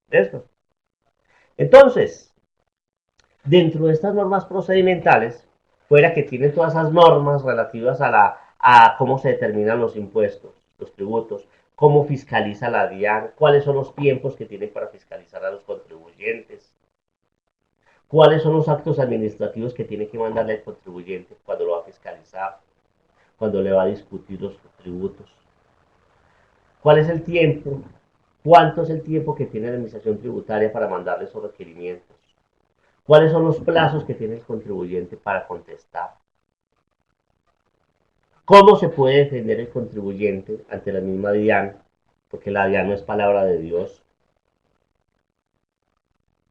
[SPEAKER 1] ¿Esto? Entonces, dentro de estas normas procedimentales, fuera que tienen todas esas normas relativas a cómo se determinan los impuestos, los tributos, cómo fiscaliza la DIAN, cuáles son los tiempos que tienen para fiscalizar a los contribuyentes, cuáles son los actos administrativos que tiene que mandarle al contribuyente cuando lo va a fiscalizar, cuando le va a discutir los tributos, cuál es el tiempo, cuánto es el tiempo que tiene la administración tributaria para mandarle esos requerimientos, cuáles son los plazos que tiene el contribuyente para contestar, cómo se puede defender el contribuyente ante la misma DIAN, porque la DIAN no es palabra de Dios.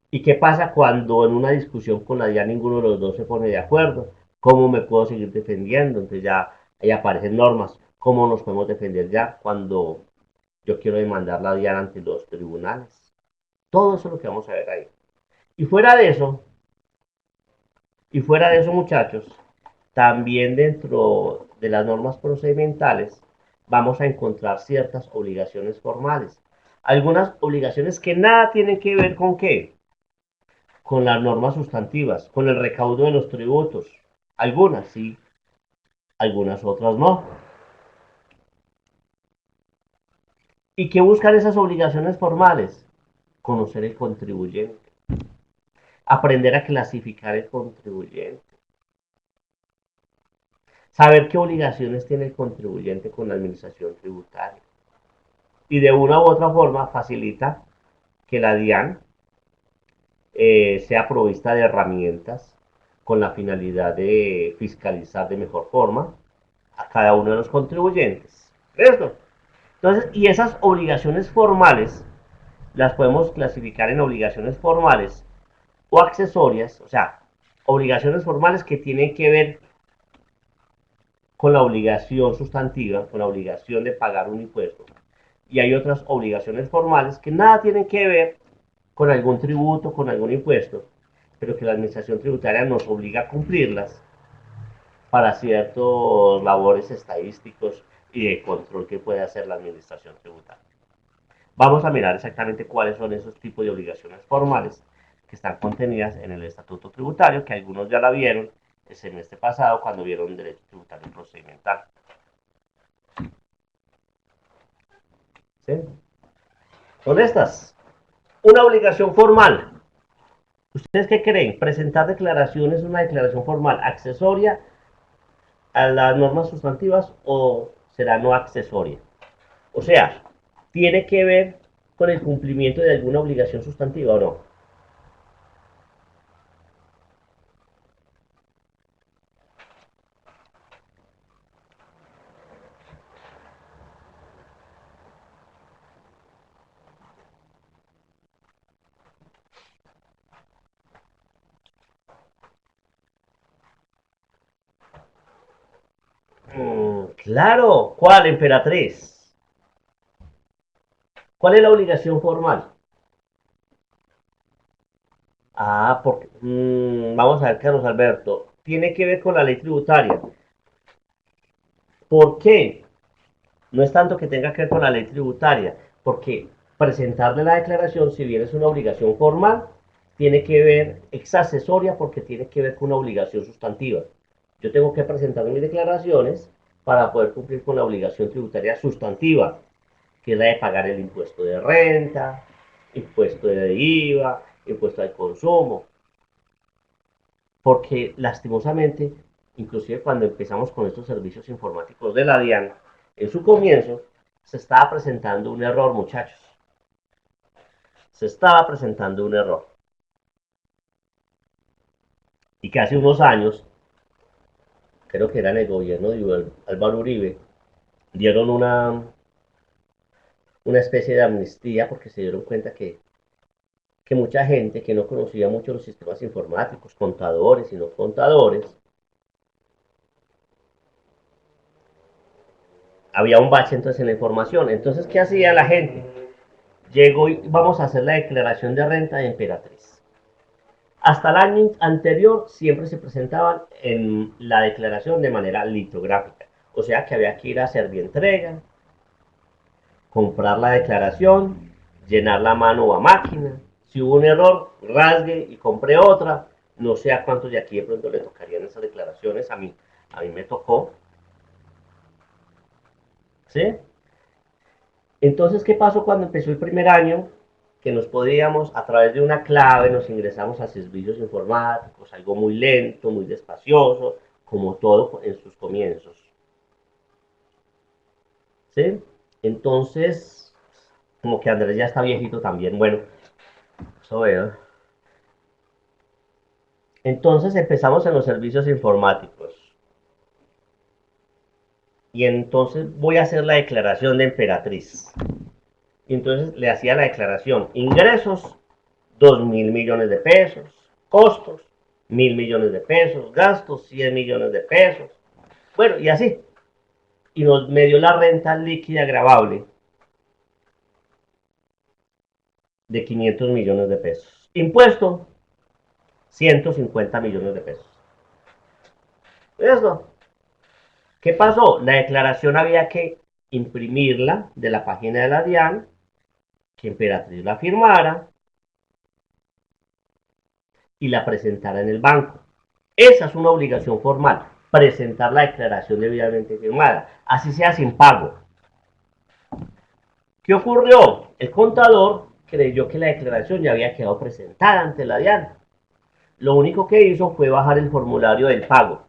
[SPEAKER 1] ¿Y qué pasa cuando en una discusión con la DIAN ninguno de los dos se pone de acuerdo? ¿Cómo me puedo seguir defendiendo? Entonces ya ahí aparecen normas. ¿Cómo nos podemos defender ya cuando yo quiero demandar la DIAN ante los tribunales? Todo eso es lo que vamos a ver ahí. Y fuera de eso, muchachos, también dentro de las normas procedimentales vamos a encontrar ciertas obligaciones formales. Algunas obligaciones que nada tienen que ver con qué, con las normas sustantivas, con el recaudo de los tributos. Algunas sí, algunas otras no. ¿Y qué buscan esas obligaciones formales? Conocer el contribuyente, aprender a clasificar el contribuyente, saber qué obligaciones tiene el contribuyente con la administración tributaria. Y de una u otra forma facilita que la DIAN sea provista de herramientas con la finalidad de fiscalizar de mejor forma a cada uno de los contribuyentes. ¿Esto? Entonces, y esas obligaciones formales las podemos clasificar en obligaciones formales o accesorias, o sea, obligaciones formales que tienen que ver con la obligación sustantiva, con la obligación de pagar un impuesto. Y hay otras obligaciones formales que nada tienen que ver con algún tributo, con algún impuesto, pero que la administración tributaria nos obliga a cumplirlas para ciertos labores estadísticos y de control que puede hacer la administración tributaria. Vamos a mirar exactamente cuáles son esos tipos de obligaciones formales que están contenidas en el Estatuto Tributario, que algunos ya la vieron el semestre pasado cuando vieron Derecho Tributario Procedimental. ¿Sí? Son estas. Una obligación formal. ¿Ustedes qué creen? ¿Presentar declaraciones es una declaración formal accesoria a las normas sustantivas o será no accesoria? O sea, ¿tiene que ver con el cumplimiento de alguna obligación sustantiva o no? Claro, ¿cuál, emperatriz? ¿Cuál es la obligación formal? Porque, vamos a ver, Carlos Alberto, tiene que ver con la ley tributaria. ¿Por qué? No es tanto que tenga que ver con la ley tributaria, porque presentarle la declaración, si bien es una obligación formal, tiene que ver, es accesoria porque tiene que ver con una obligación sustantiva. Yo tengo que presentar mis declaraciones para poder cumplir con la obligación tributaria sustantiva, que es la de pagar el impuesto de renta, impuesto de IVA, impuesto al consumo. Porque lastimosamente, inclusive cuando empezamos con estos servicios informáticos de la DIAN, en su comienzo se estaba presentando un error, muchachos. se estaba presentando un error. Y que hace unos años, creo que era en el gobierno de Álvaro Uribe, dieron una especie de amnistía porque se dieron cuenta que mucha gente que no conocía mucho los sistemas informáticos, contadores y no contadores, había un bache entonces en la información. Entonces, ¿qué hacía la gente? Llegó y vamos a hacer la declaración de renta de Emperatriz. Hasta el año anterior siempre se presentaban en la declaración de manera litográfica. O sea que había que ir a hacer entrega, comprar la declaración, llenar la mano a máquina. Si hubo un error, rasgue y compre otra. No sé a cuántos de aquí de pronto le tocarían esas declaraciones. A mí me tocó. ¿Sí? Entonces, ¿qué pasó cuando empezó el primer año? Que nos podíamos, a través de una clave, nos ingresamos a servicios informáticos, algo muy lento, muy despacioso, como todo en sus comienzos. ¿Sí? Entonces, como que Andrés ya está viejito también, bueno, eso veo. Entonces empezamos en los servicios informáticos. Y entonces voy a hacer la declaración de Emperatriz. Y entonces le hacía la declaración, ingresos, 2.000 millones de pesos, costos, 1.000 millones de pesos, gastos, 100 millones de pesos. Bueno, y así. Y me dio la renta líquida gravable de 500 millones de pesos. Impuesto, 150 millones de pesos. Eso. ¿Qué pasó? La declaración había que imprimirla de la página de la DIAN, que Emperatriz la firmara y la presentara en el banco. Esa es una obligación formal, presentar la declaración debidamente firmada, así sea sin pago. ¿Qué ocurrió? El contador creyó que la declaración ya había quedado presentada ante la DIAN. Lo único que hizo fue bajar el formulario del pago.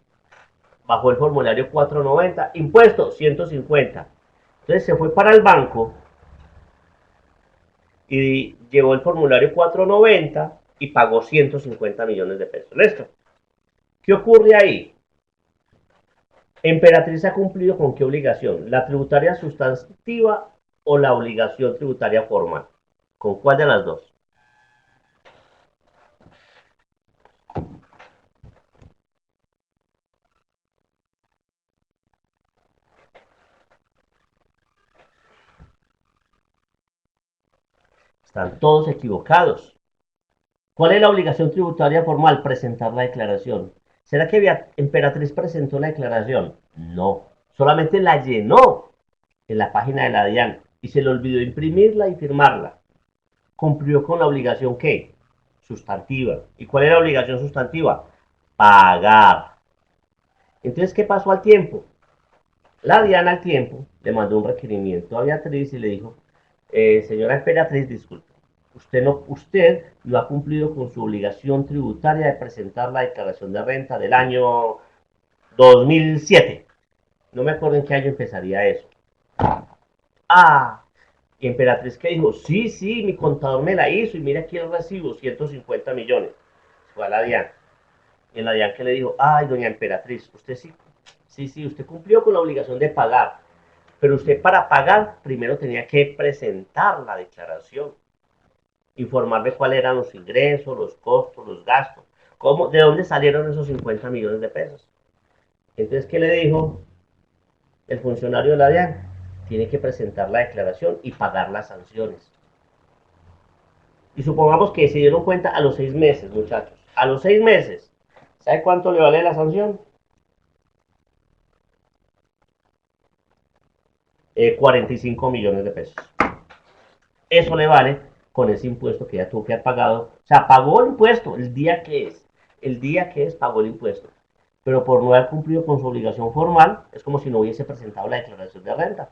[SPEAKER 1] Bajó el formulario 490, impuesto 150. Entonces se fue para el banco y llevó el formulario 490 y pagó 150 millones de pesos. ¿Listo? ¿Qué ocurre ahí? Emperatriz ha cumplido con qué obligación, la tributaria sustantiva o la obligación tributaria formal. ¿Con cuál de las dos? Están todos equivocados. ¿Cuál es la obligación tributaria formal? Presentar la declaración. ¿Será que Emperatriz presentó la declaración? No, solamente la llenó en la página de la DIAN y se le olvidó imprimirla y firmarla. Cumplió con la obligación ¿qué? Sustantiva. ¿Y cuál era la obligación sustantiva? Pagar. Entonces, ¿qué pasó al tiempo? La DIAN al tiempo le mandó un requerimiento a Beatriz y le dijo, señora Emperatriz, disculpe, usted no ha cumplido con su obligación tributaria de presentar la declaración de renta del año 2007. No me acuerdo en qué año empezaría eso. Ah, y Emperatriz que dijo, sí, sí, mi contador me la hizo y mira aquí el recibo, 150 millones. Fue a la DIAN. Y en la DIAN que le dijo, ay, doña Emperatriz, usted sí, sí, sí, usted cumplió con la obligación de pagar, pero usted para pagar primero tenía que presentar la declaración, informarme cuáles eran los ingresos, los costos, los gastos, de dónde salieron esos 50 millones de pesos. Entonces, ¿qué le dijo el funcionario de la DIAN? Tiene que presentar la declaración y pagar las sanciones. Y supongamos que se dieron cuenta a los 6 meses, muchachos. A los 6 meses, ¿sabe cuánto le vale la sanción? 45 millones de pesos. Eso le vale con ese impuesto que ya tuvo que haber pagado. O sea, pagó el impuesto el día que es. El día que es, pagó el impuesto. Pero por no haber cumplido con su obligación formal, es como si no hubiese presentado la declaración de renta.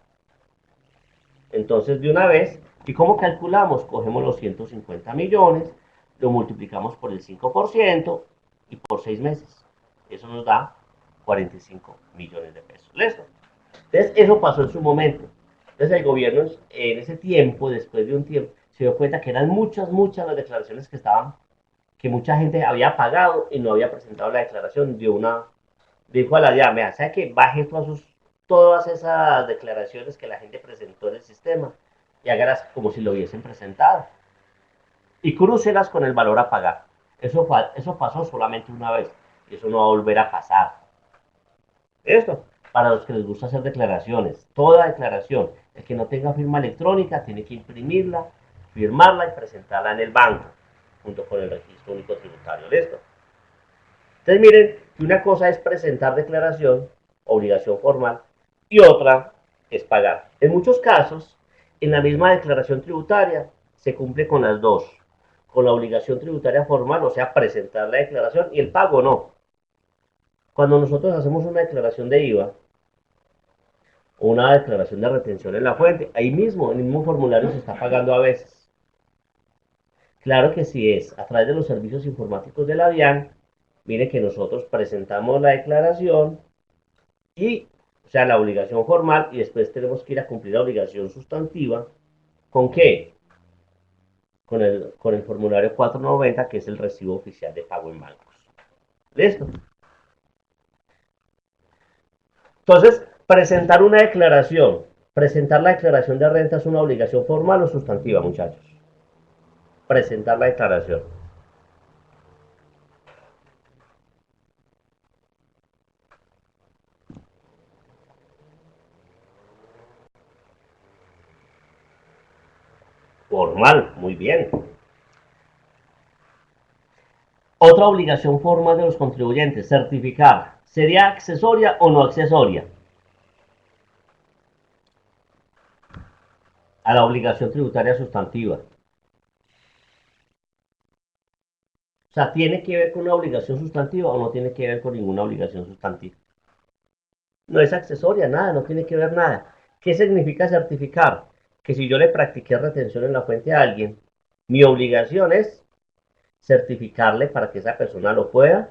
[SPEAKER 1] Entonces, de una vez, ¿y cómo calculamos? Cogemos los 150 millones, lo multiplicamos por el 5% y por 6 meses. Eso nos da 45 millones de pesos. ¿Listo? Entonces, eso pasó en su momento. Entonces, el gobierno en ese tiempo, después de un tiempo, se dio cuenta que eran muchas las declaraciones que estaban, que mucha gente había pagado y no había presentado la declaración. Dijo a la DIAN, vea, ¿sabe que baje todas esas declaraciones que la gente presentó en el sistema y hágalas como si lo hubiesen presentado? Y crúcelas con el valor a pagar. Eso pasó solamente una vez y eso no va a volver a pasar. Esto, para los que les gusta hacer declaraciones, toda declaración, el que no tenga firma electrónica tiene que imprimirla, firmarla y presentarla en el banco, junto con el registro único tributario. ¿Listo? Entonces miren, una cosa es presentar declaración, obligación formal, y otra es pagar. En muchos casos, en la misma declaración tributaria se cumple con las dos, con la obligación tributaria formal, o sea, presentar la declaración, y el pago no. Cuando nosotros hacemos una declaración de IVA, o una declaración de retención en la fuente, ahí mismo, en el mismo formulario se está pagando a veces. Claro que si es a través de los servicios informáticos de la DIAN, mire que nosotros presentamos la declaración y, o sea, la obligación formal, y después tenemos que ir a cumplir la obligación sustantiva. ¿Con qué? Con el formulario 490, que es el recibo oficial de pago en bancos. ¿Listo? Entonces, presentar la declaración de renta es una obligación formal o sustantiva, muchachos. Presentar la declaración. Formal, muy bien. Otra obligación formal de los contribuyentes, certificar. ¿Sería accesoria o no accesoria a la obligación tributaria sustantiva? O sea, ¿tiene que ver con una obligación sustantiva o no tiene que ver con ninguna obligación sustantiva? No es accesoria, nada, no tiene que ver nada. ¿Qué significa certificar? Que si yo le practiqué retención en la fuente a alguien, mi obligación es certificarle para que esa persona lo pueda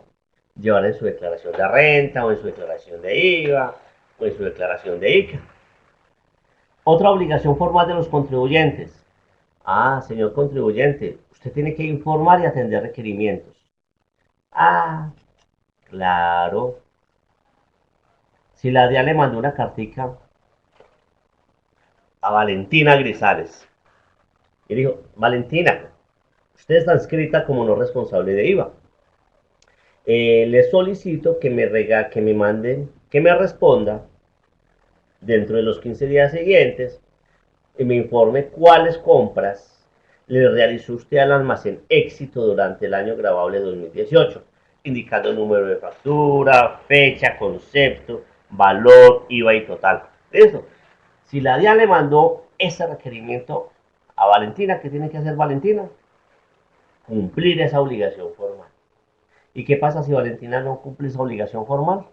[SPEAKER 1] llevar en su declaración de renta o en su declaración de IVA o en su declaración de ICA. Otra obligación formal de los contribuyentes. Ah, señor contribuyente, usted tiene que informar y atender requerimientos. Ah, claro. Si la DIA le mandó una cartica a Valentina Grisales y dijo, Valentina, usted está inscrita como no responsable de IVA. Le solicito que me manden, que me responda dentro de los 15 días siguientes y me informe cuáles compras le realizó usted al almacén Éxito durante el año grabable 2018, indicando el número de factura, fecha, concepto, valor, IVA y total. Eso. Si la DIAN le mandó ese requerimiento a Valentina, ¿qué tiene que hacer Valentina? Cumplir esa obligación formal. ¿Y qué pasa si Valentina no cumple esa obligación formal?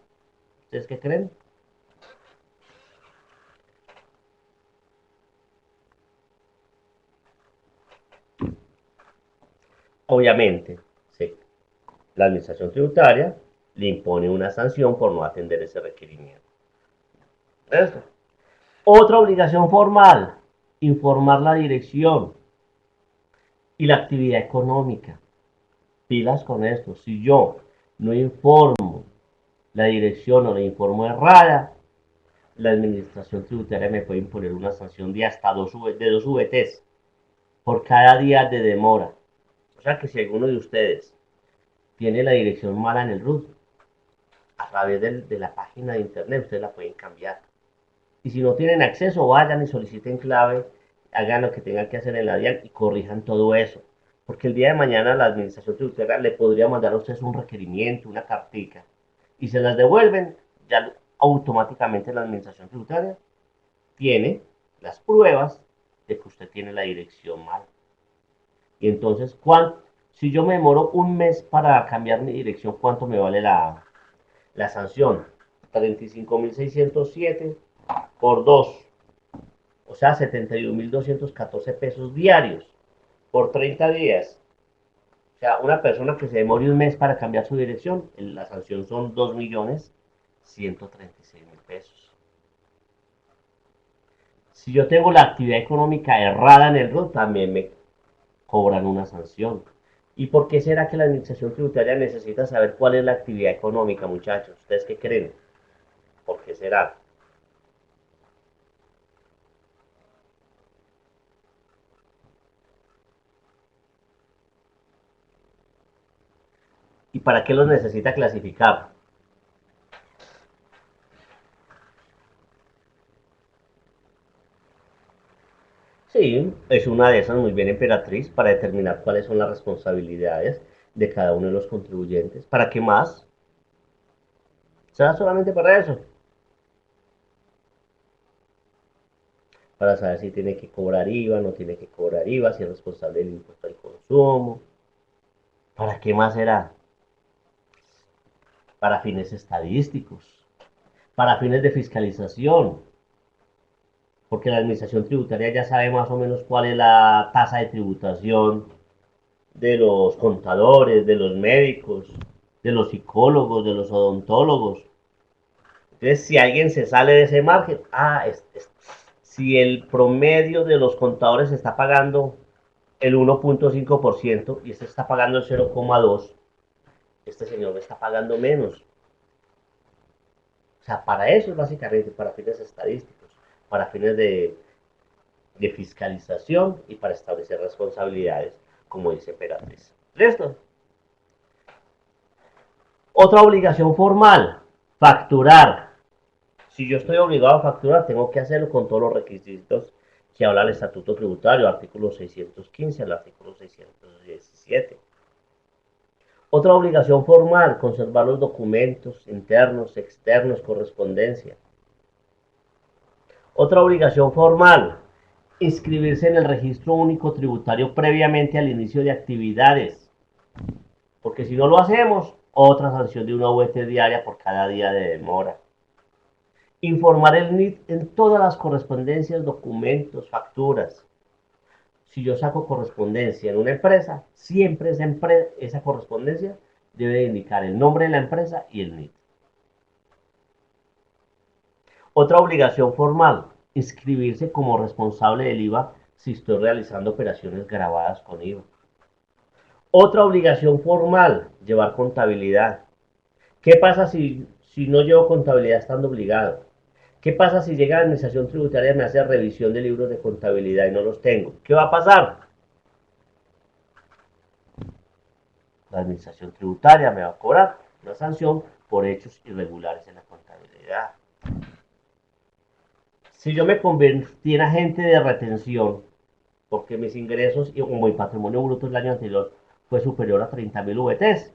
[SPEAKER 1] ¿Ustedes qué creen? Obviamente, sí, la administración tributaria le impone una sanción por no atender ese requerimiento. ¿Esto? Otra obligación formal, informar la dirección y la actividad económica. Pilas con esto. Si yo no informo la dirección o la informo errada, la administración tributaria me puede imponer una sanción de hasta dos VTs por cada día de demora. O sea que si alguno de ustedes tiene la dirección mala en el RUT, a través de la página de internet ustedes la pueden cambiar. Y si no tienen acceso, vayan y soliciten clave, hagan lo que tengan que hacer en la DIAN y corrijan todo eso. Porque el día de mañana la administración tributaria le podría mandar a ustedes un requerimiento, una cartica, y se las devuelven, ya automáticamente la administración tributaria tiene las pruebas de que usted tiene la dirección mal. Y entonces, si yo me demoro un mes para cambiar mi dirección, ¿cuánto me vale la sanción? 35.607 por 2, o sea, 71.214 pesos diarios por 30 días. O sea, una persona que se demore un mes para cambiar su dirección, la sanción son 2.136.000 pesos. Si yo tengo la actividad económica errada en el RUT, también cobran una sanción. ¿Y por qué será que la administración tributaria necesita saber cuál es la actividad económica, muchachos? ¿Ustedes qué creen? ¿Por qué será? ¿Y para qué los necesita clasificar? Sí, es una de esas muy bien, Emperatriz, para determinar cuáles son las responsabilidades de cada uno de los contribuyentes. ¿Para qué más? ¿Será solamente para eso? Para saber si tiene que cobrar IVA, no tiene que cobrar IVA, si es responsable del impuesto al consumo. ¿Para qué más será? Para fines estadísticos, para fines de fiscalización, porque la administración tributaria ya sabe más o menos cuál es la tasa de tributación de los contadores, de los médicos, de los psicólogos, de los odontólogos. Entonces, si alguien se sale de ese margen, si el promedio de los contadores está pagando el 1.5% y este está pagando el 0.2%, este señor me está pagando menos. O sea, para eso es básicamente, para fines estadísticos, para fines de fiscalización y para establecer responsabilidades, como dice Emperatriz. ¿Listo? Otra obligación formal, facturar. Si yo estoy obligado a facturar, tengo que hacerlo con todos los requisitos que habla el Estatuto Tributario, artículo 615 al artículo 617. Otra obligación formal, conservar los documentos internos, externos, correspondencia. Otra obligación formal, inscribirse en el registro único tributario previamente al inicio de actividades. Porque si no lo hacemos, otra sanción de una VT diaria por cada día de demora. Informar el NIT en todas las correspondencias, documentos, facturas. Si yo saco correspondencia en una empresa, siempre esa correspondencia debe indicar el nombre de la empresa y el NIT. Otra obligación formal, inscribirse como responsable del IVA si estoy realizando operaciones grabadas con IVA. Otra obligación formal, llevar contabilidad. ¿Qué pasa si no llevo contabilidad estando obligado? ¿Qué pasa si llega la administración tributaria y me hace revisión de libros de contabilidad y no los tengo? ¿Qué va a pasar? La administración tributaria me va a cobrar una sanción por hechos irregulares en la contabilidad. Si yo me convertí en agente de retención, porque mis ingresos y como mi patrimonio bruto el año anterior fue superior a 30.000 VTs,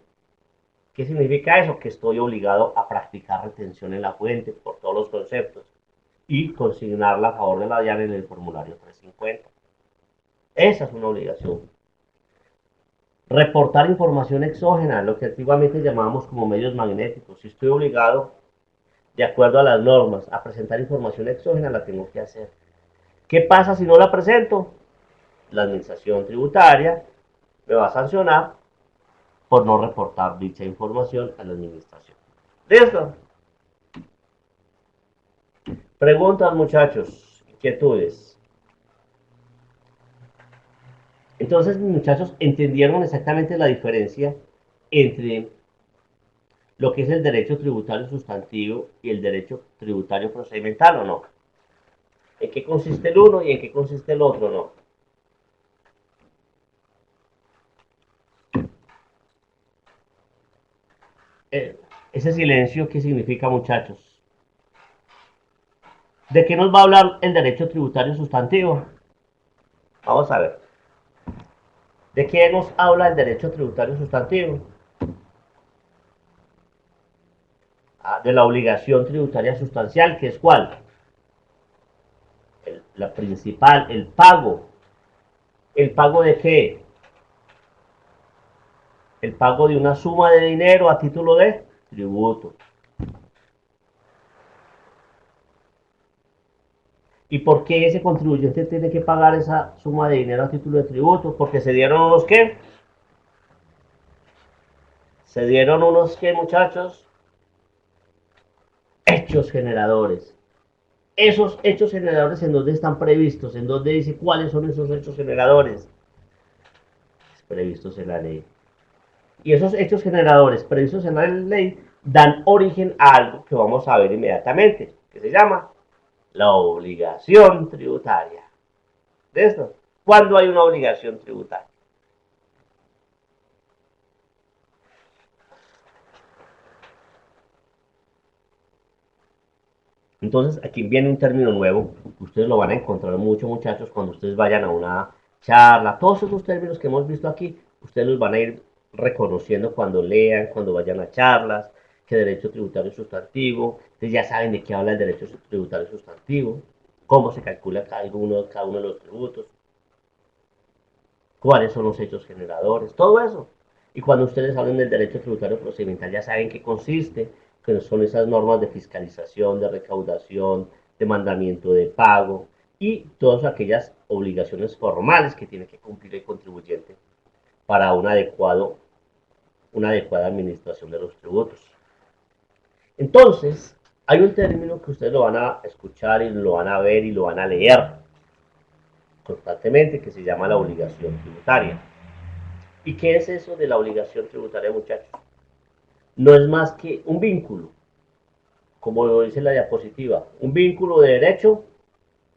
[SPEAKER 1] ¿qué significa eso? Que estoy obligado a practicar retención en la fuente por todos los conceptos y consignarla a favor de la DIAN en el formulario 350. Esa es una obligación. Reportar información exógena, lo que antiguamente llamábamos como medios magnéticos. Si estoy obligado, de acuerdo a las normas, a presentar información exógena, la tengo que hacer. ¿Qué pasa si no la presento? La administración tributaria me va a sancionar por no reportar dicha información a la administración. ¿Listo? Preguntas, muchachos, inquietudes. Entonces, muchachos, ¿entendieron exactamente la diferencia entre lo que es el derecho tributario sustantivo y el derecho tributario procedimental o no? ¿En qué consiste el uno y en qué consiste el otro no? Ese silencio, ¿qué significa, muchachos? ¿De qué nos va a hablar el derecho tributario sustantivo? Vamos a ver. ¿De qué nos habla el derecho tributario sustantivo? De la obligación tributaria sustancial, que es ¿cuál? La principal, el pago. ¿El pago de qué? El pago de una suma de dinero a título de tributo. ¿Y por qué ese contribuyente tiene que pagar esa suma de dinero a título de tributo? Porque se dieron unos ¿qué? Se dieron unos ¿qué, muchachos? Hechos generadores. Esos hechos generadores, ¿en dónde están previstos? ¿En dónde dice cuáles son esos hechos generadores? previstos en la ley. Y esos hechos generadores previstos en la ley dan origen a algo que vamos a ver inmediatamente, que se llama la obligación tributaria. ¿De esto? ¿Cuándo hay una obligación tributaria? Entonces, aquí viene un término nuevo, ustedes lo van a encontrar mucho, muchachos, cuando ustedes vayan a una charla. Todos esos términos que hemos visto aquí, ustedes los van a ir reconociendo cuando lean, cuando vayan a charlas, que derecho tributario sustantivo, ustedes ya saben de qué habla el derecho tributario sustantivo, cómo se calcula cada uno de los tributos, cuáles son los hechos generadores, todo eso. Y cuando ustedes hablen del derecho tributario procedimental, ya saben qué consiste, que son esas normas de fiscalización, de recaudación, de mandamiento de pago y todas aquellas obligaciones formales que tiene que cumplir el contribuyente para una adecuada administración de los tributos. Entonces, hay un término que ustedes lo van a escuchar y lo van a ver y lo van a leer constantemente que se llama la obligación tributaria. ¿Y qué es eso de la obligación tributaria, muchachos? No es más que un vínculo, como lo dice la diapositiva, un vínculo de derecho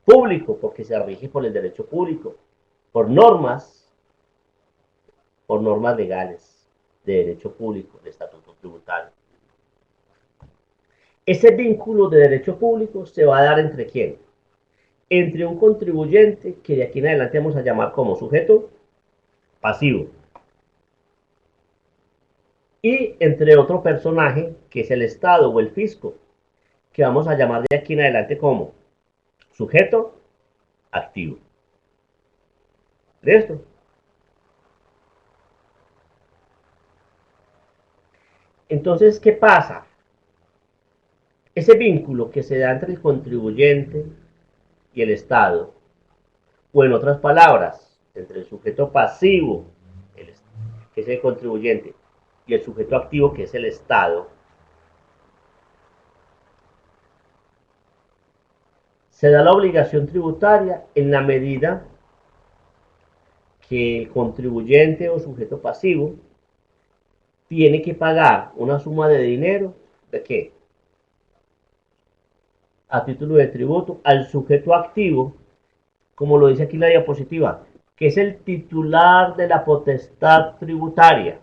[SPEAKER 1] público, porque se rige por el derecho público, por normas legales de derecho público, de estatuto tributario. Ese vínculo de derecho público se va a dar entre quién? Entre un contribuyente, que de aquí en adelante vamos a llamar como sujeto pasivo, y entre otro personaje, que es el Estado o el fisco, que vamos a llamar de aquí en adelante como sujeto activo. ¿Listo? Entonces, ¿qué pasa? Ese vínculo que se da entre el contribuyente y el Estado, o en otras palabras, entre el sujeto pasivo, que es el contribuyente, y el sujeto activo, que es el Estado, se da la obligación tributaria en la medida que el contribuyente o sujeto pasivo tiene que pagar una suma de dinero, ¿de qué? A título de tributo al sujeto activo, como lo dice aquí la diapositiva, que es el titular de la potestad tributaria.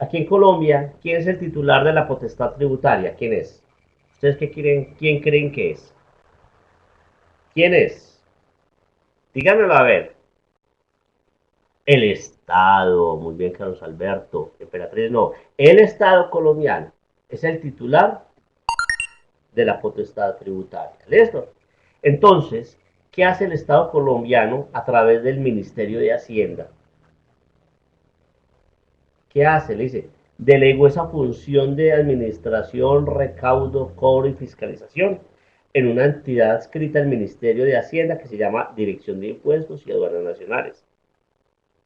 [SPEAKER 1] Aquí en Colombia, ¿quién es el titular de la potestad tributaria? ¿Quién es? ¿Ustedes qué quieren? ¿Quién creen que es? ¿Quién es? Díganmelo a ver. El Estado, muy bien, Carlos Alberto. Emperatriz, no. El Estado colombiano es el titular de la potestad tributaria. ¿Listo? Entonces, ¿qué hace el Estado colombiano a través del Ministerio de Hacienda? ¿Qué hace? Le dice, delegó esa función de administración, recaudo, cobro y fiscalización en una entidad adscrita al Ministerio de Hacienda que se llama Dirección de Impuestos y Aduanas Nacionales.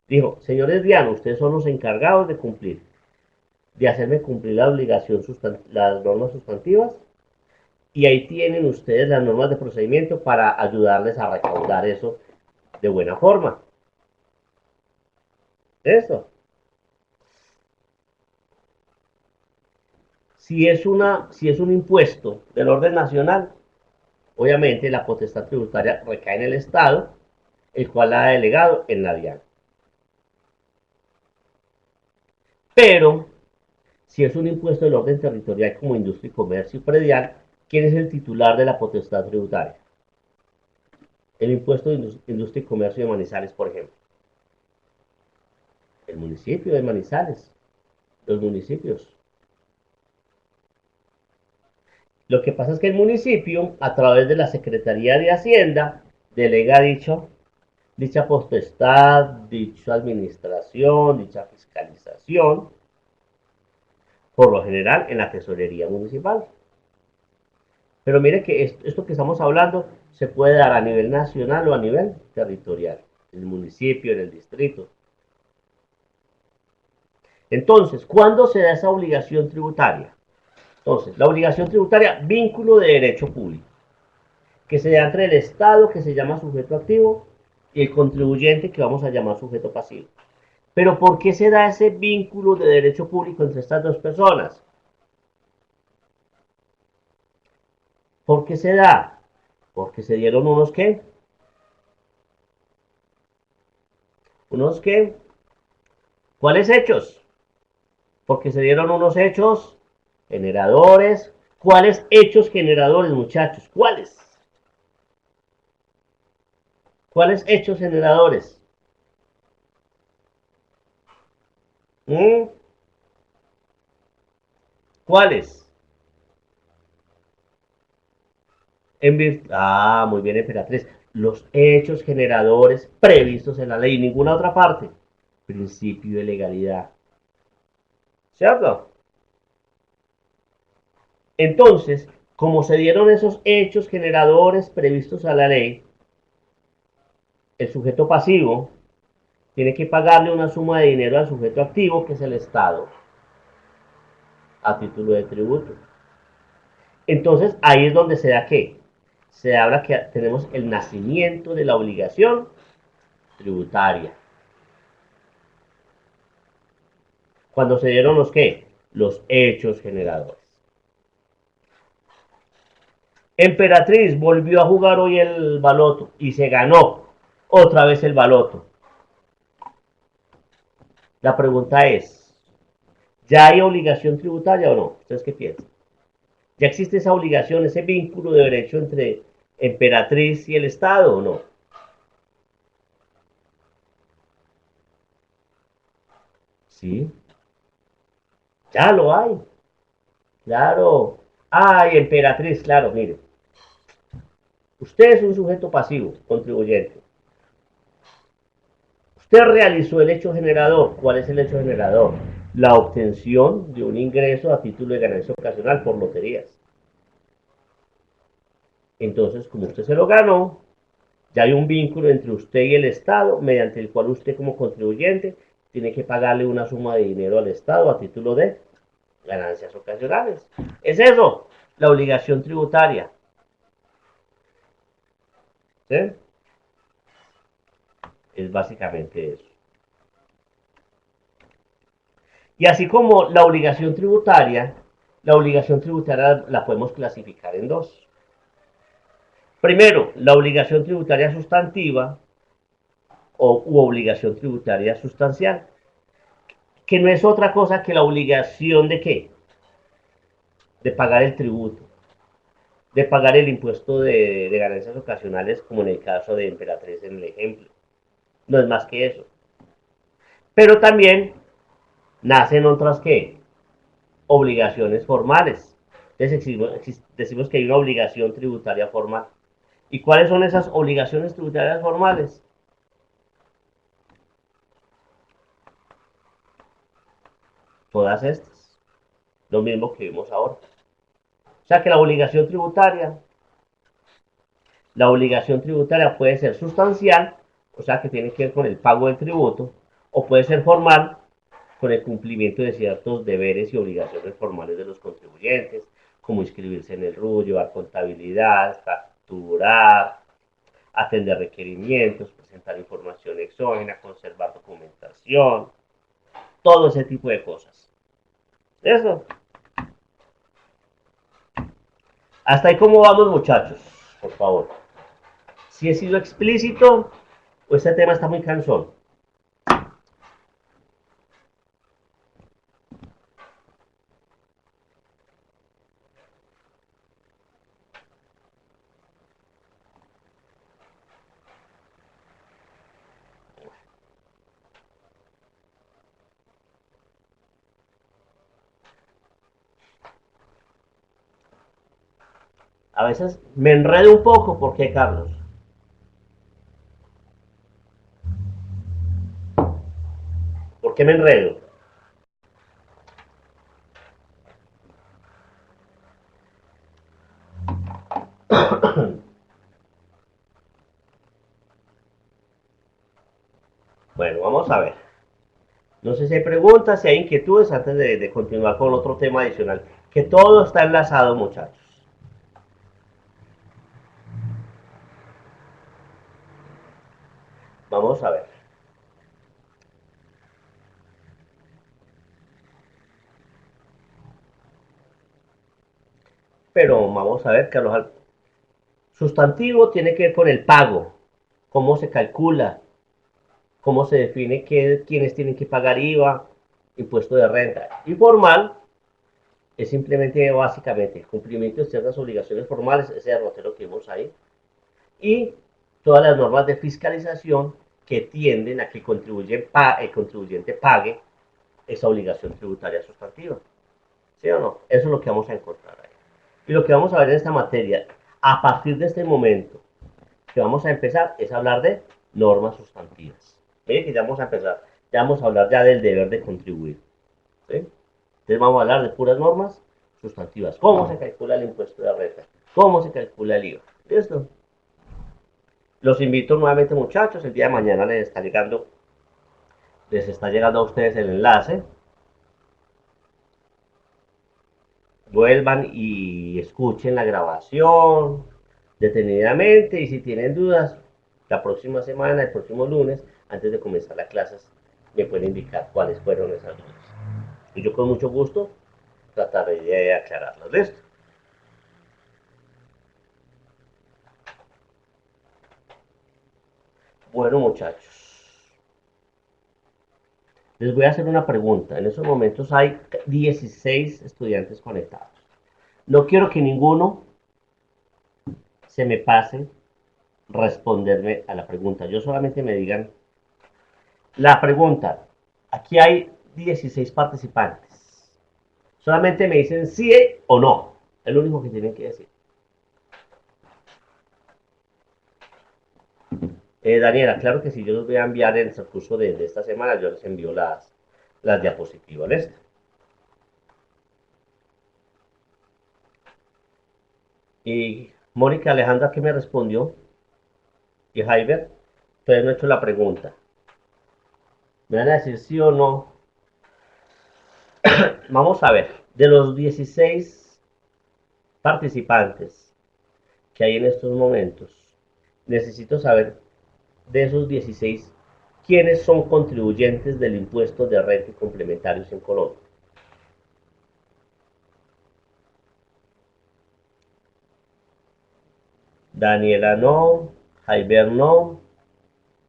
[SPEAKER 1] Dijo, señores Diano, ustedes son los encargados de cumplir, de hacerme cumplir la obligación, las normas sustantivas, y ahí tienen ustedes las normas de procedimiento para ayudarles a recaudar eso de buena forma. Eso. Si es un impuesto del orden nacional, obviamente la potestad tributaria recae en el Estado, el cual la ha delegado en la DIAN. Pero, si es un impuesto del orden territorial como industria y comercio y predial, ¿quién es el titular de la potestad tributaria? El impuesto de industria y comercio de Manizales, por ejemplo. El municipio de Manizales, los municipios. Lo que pasa es que el municipio, a través de la Secretaría de Hacienda, delega dicha potestad, dicha administración, dicha fiscalización, por lo general en la tesorería municipal. Pero mire que esto que estamos hablando se puede dar a nivel nacional o a nivel territorial, en el municipio, en el distrito. Entonces, ¿cuándo se da esa obligación tributaria? Entonces, la obligación tributaria, vínculo de derecho público, que se da entre el Estado, que se llama sujeto activo, y el contribuyente, que vamos a llamar sujeto pasivo. Pero ¿por qué se da ese vínculo de derecho público entre estas dos personas? ¿Por qué se da? Porque se dieron unos qué? Unos qué? ¿Cuáles hechos? Porque se dieron unos hechos generadores. ¿Cuáles hechos generadores, muchachos? ¿Cuáles? ¿Cuáles hechos generadores? ¿Mm? ¿Cuáles? Muy bien, emperatriz. Los hechos generadores previstos en la ley, ninguna otra parte. Principio de legalidad. ¿Cierto? Entonces, como se dieron esos hechos generadores previstos a la ley, el sujeto pasivo tiene que pagarle una suma de dinero al sujeto activo, que es el Estado, a título de tributo. Entonces, ahí es donde se da qué. Se habla que tenemos el nacimiento de la obligación tributaria. Cuando se dieron los qué, los hechos generadores. Emperatriz volvió a jugar hoy el baloto y se ganó otra vez el baloto. La pregunta es, ¿ya hay obligación tributaria o no? ¿Ustedes qué piensan? ¿Ya existe esa obligación, ese vínculo de derecho entre Emperatriz y el Estado o no? Sí, ya lo hay. Claro. Ay, Emperatriz, claro, mire. Usted es un sujeto pasivo, contribuyente. Usted realizó el hecho generador. ¿Cuál es el hecho generador? La obtención de un ingreso a título de ganancia ocasional por loterías. Entonces, como usted se lo ganó, ya hay un vínculo entre usted y el Estado, mediante el cual usted como contribuyente tiene que pagarle una suma de dinero al Estado a título de ganancias ocasionales. Es eso, la obligación tributaria. ¿Sí? Es básicamente eso. Y así como la obligación tributaria la podemos clasificar en dos. Primero, la obligación tributaria sustantiva u obligación tributaria sustancial, que no es otra cosa que la obligación de qué? De pagar el tributo, de pagar el impuesto de ganancias ocasionales, como en el caso de Emperatriz en el ejemplo. No es más que eso. Pero también nacen otras que obligaciones formales. Entonces decimos que hay una obligación tributaria formal. ¿Y cuáles son esas obligaciones tributarias formales? Todas estas. Lo mismo que vimos ahora. O sea que la obligación tributaria puede ser sustancial, o sea que tiene que ver con el pago del tributo, o puede ser formal, con el cumplimiento de ciertos deberes y obligaciones formales de los contribuyentes, como inscribirse en el RU, llevar contabilidad, facturar, atender requerimientos, presentar información exógena, conservar documentación, todo ese tipo de cosas. Eso. Hasta ahí cómo vamos, muchachos, por favor. Si he sido explícito o este tema está muy cansón. A veces me enredo un poco, ¿por qué, Carlos? ¿Por qué me enredo? Bueno, vamos a ver. No sé si hay preguntas, si hay inquietudes antes de continuar con otro tema adicional. Que todo está enlazado, muchachos. Vamos a ver. pero vamos a ver que los sustantivo tiene que ver con el pago, cómo se calcula, cómo se define quiénes tienen que pagar IVA, impuesto de renta. Y formal es simplemente, básicamente, el cumplimiento de ciertas obligaciones formales, ese derrotero que vimos ahí, y todas las normas de fiscalización que tienden a que el contribuyente pague esa obligación tributaria sustantiva. ¿Sí o no? Eso es lo que vamos a encontrar ahí. Y lo que vamos a ver en esta materia, a partir de este momento que vamos a empezar, es hablar de normas sustantivas. Miren que ya vamos a empezar, ya vamos a hablar ya del deber de contribuir. ¿Sí? Entonces vamos a hablar de puras normas sustantivas. ¿Cómo se calcula el impuesto de renta? ¿Cómo se calcula el IVA? ¿Listo? Los invito nuevamente, muchachos. El día de mañana les está llegando a ustedes el enlace. Vuelvan y escuchen la grabación detenidamente y si tienen dudas, la próxima semana, el próximo lunes, antes de comenzar las clases, me pueden indicar cuáles fueron esas dudas. Y yo con mucho gusto trataré de aclararlas. ¿Listo? Bueno, muchachos, les voy a hacer una pregunta. En estos momentos hay 16 estudiantes conectados. No quiero que ninguno se me pase responderme a la pregunta. Yo solamente me digan la pregunta. Aquí hay 16 participantes. Solamente me dicen sí o no. Es lo único que tienen que decir. Daniela, claro que sí, yo los voy a enviar en el curso de esta semana. Yo les envío las diapositivas. ¿Listo? Y Mónica Alejandra, ¿qué me respondió? Y Jaiber, ustedes no han hecho la pregunta. Me van a decir sí o no. Vamos a ver, de los 16 participantes que hay en estos momentos, necesito saber de esos 16 quiénes son contribuyentes del impuesto de renta y complementarios en Colombia. Daniela no, Jaiber no,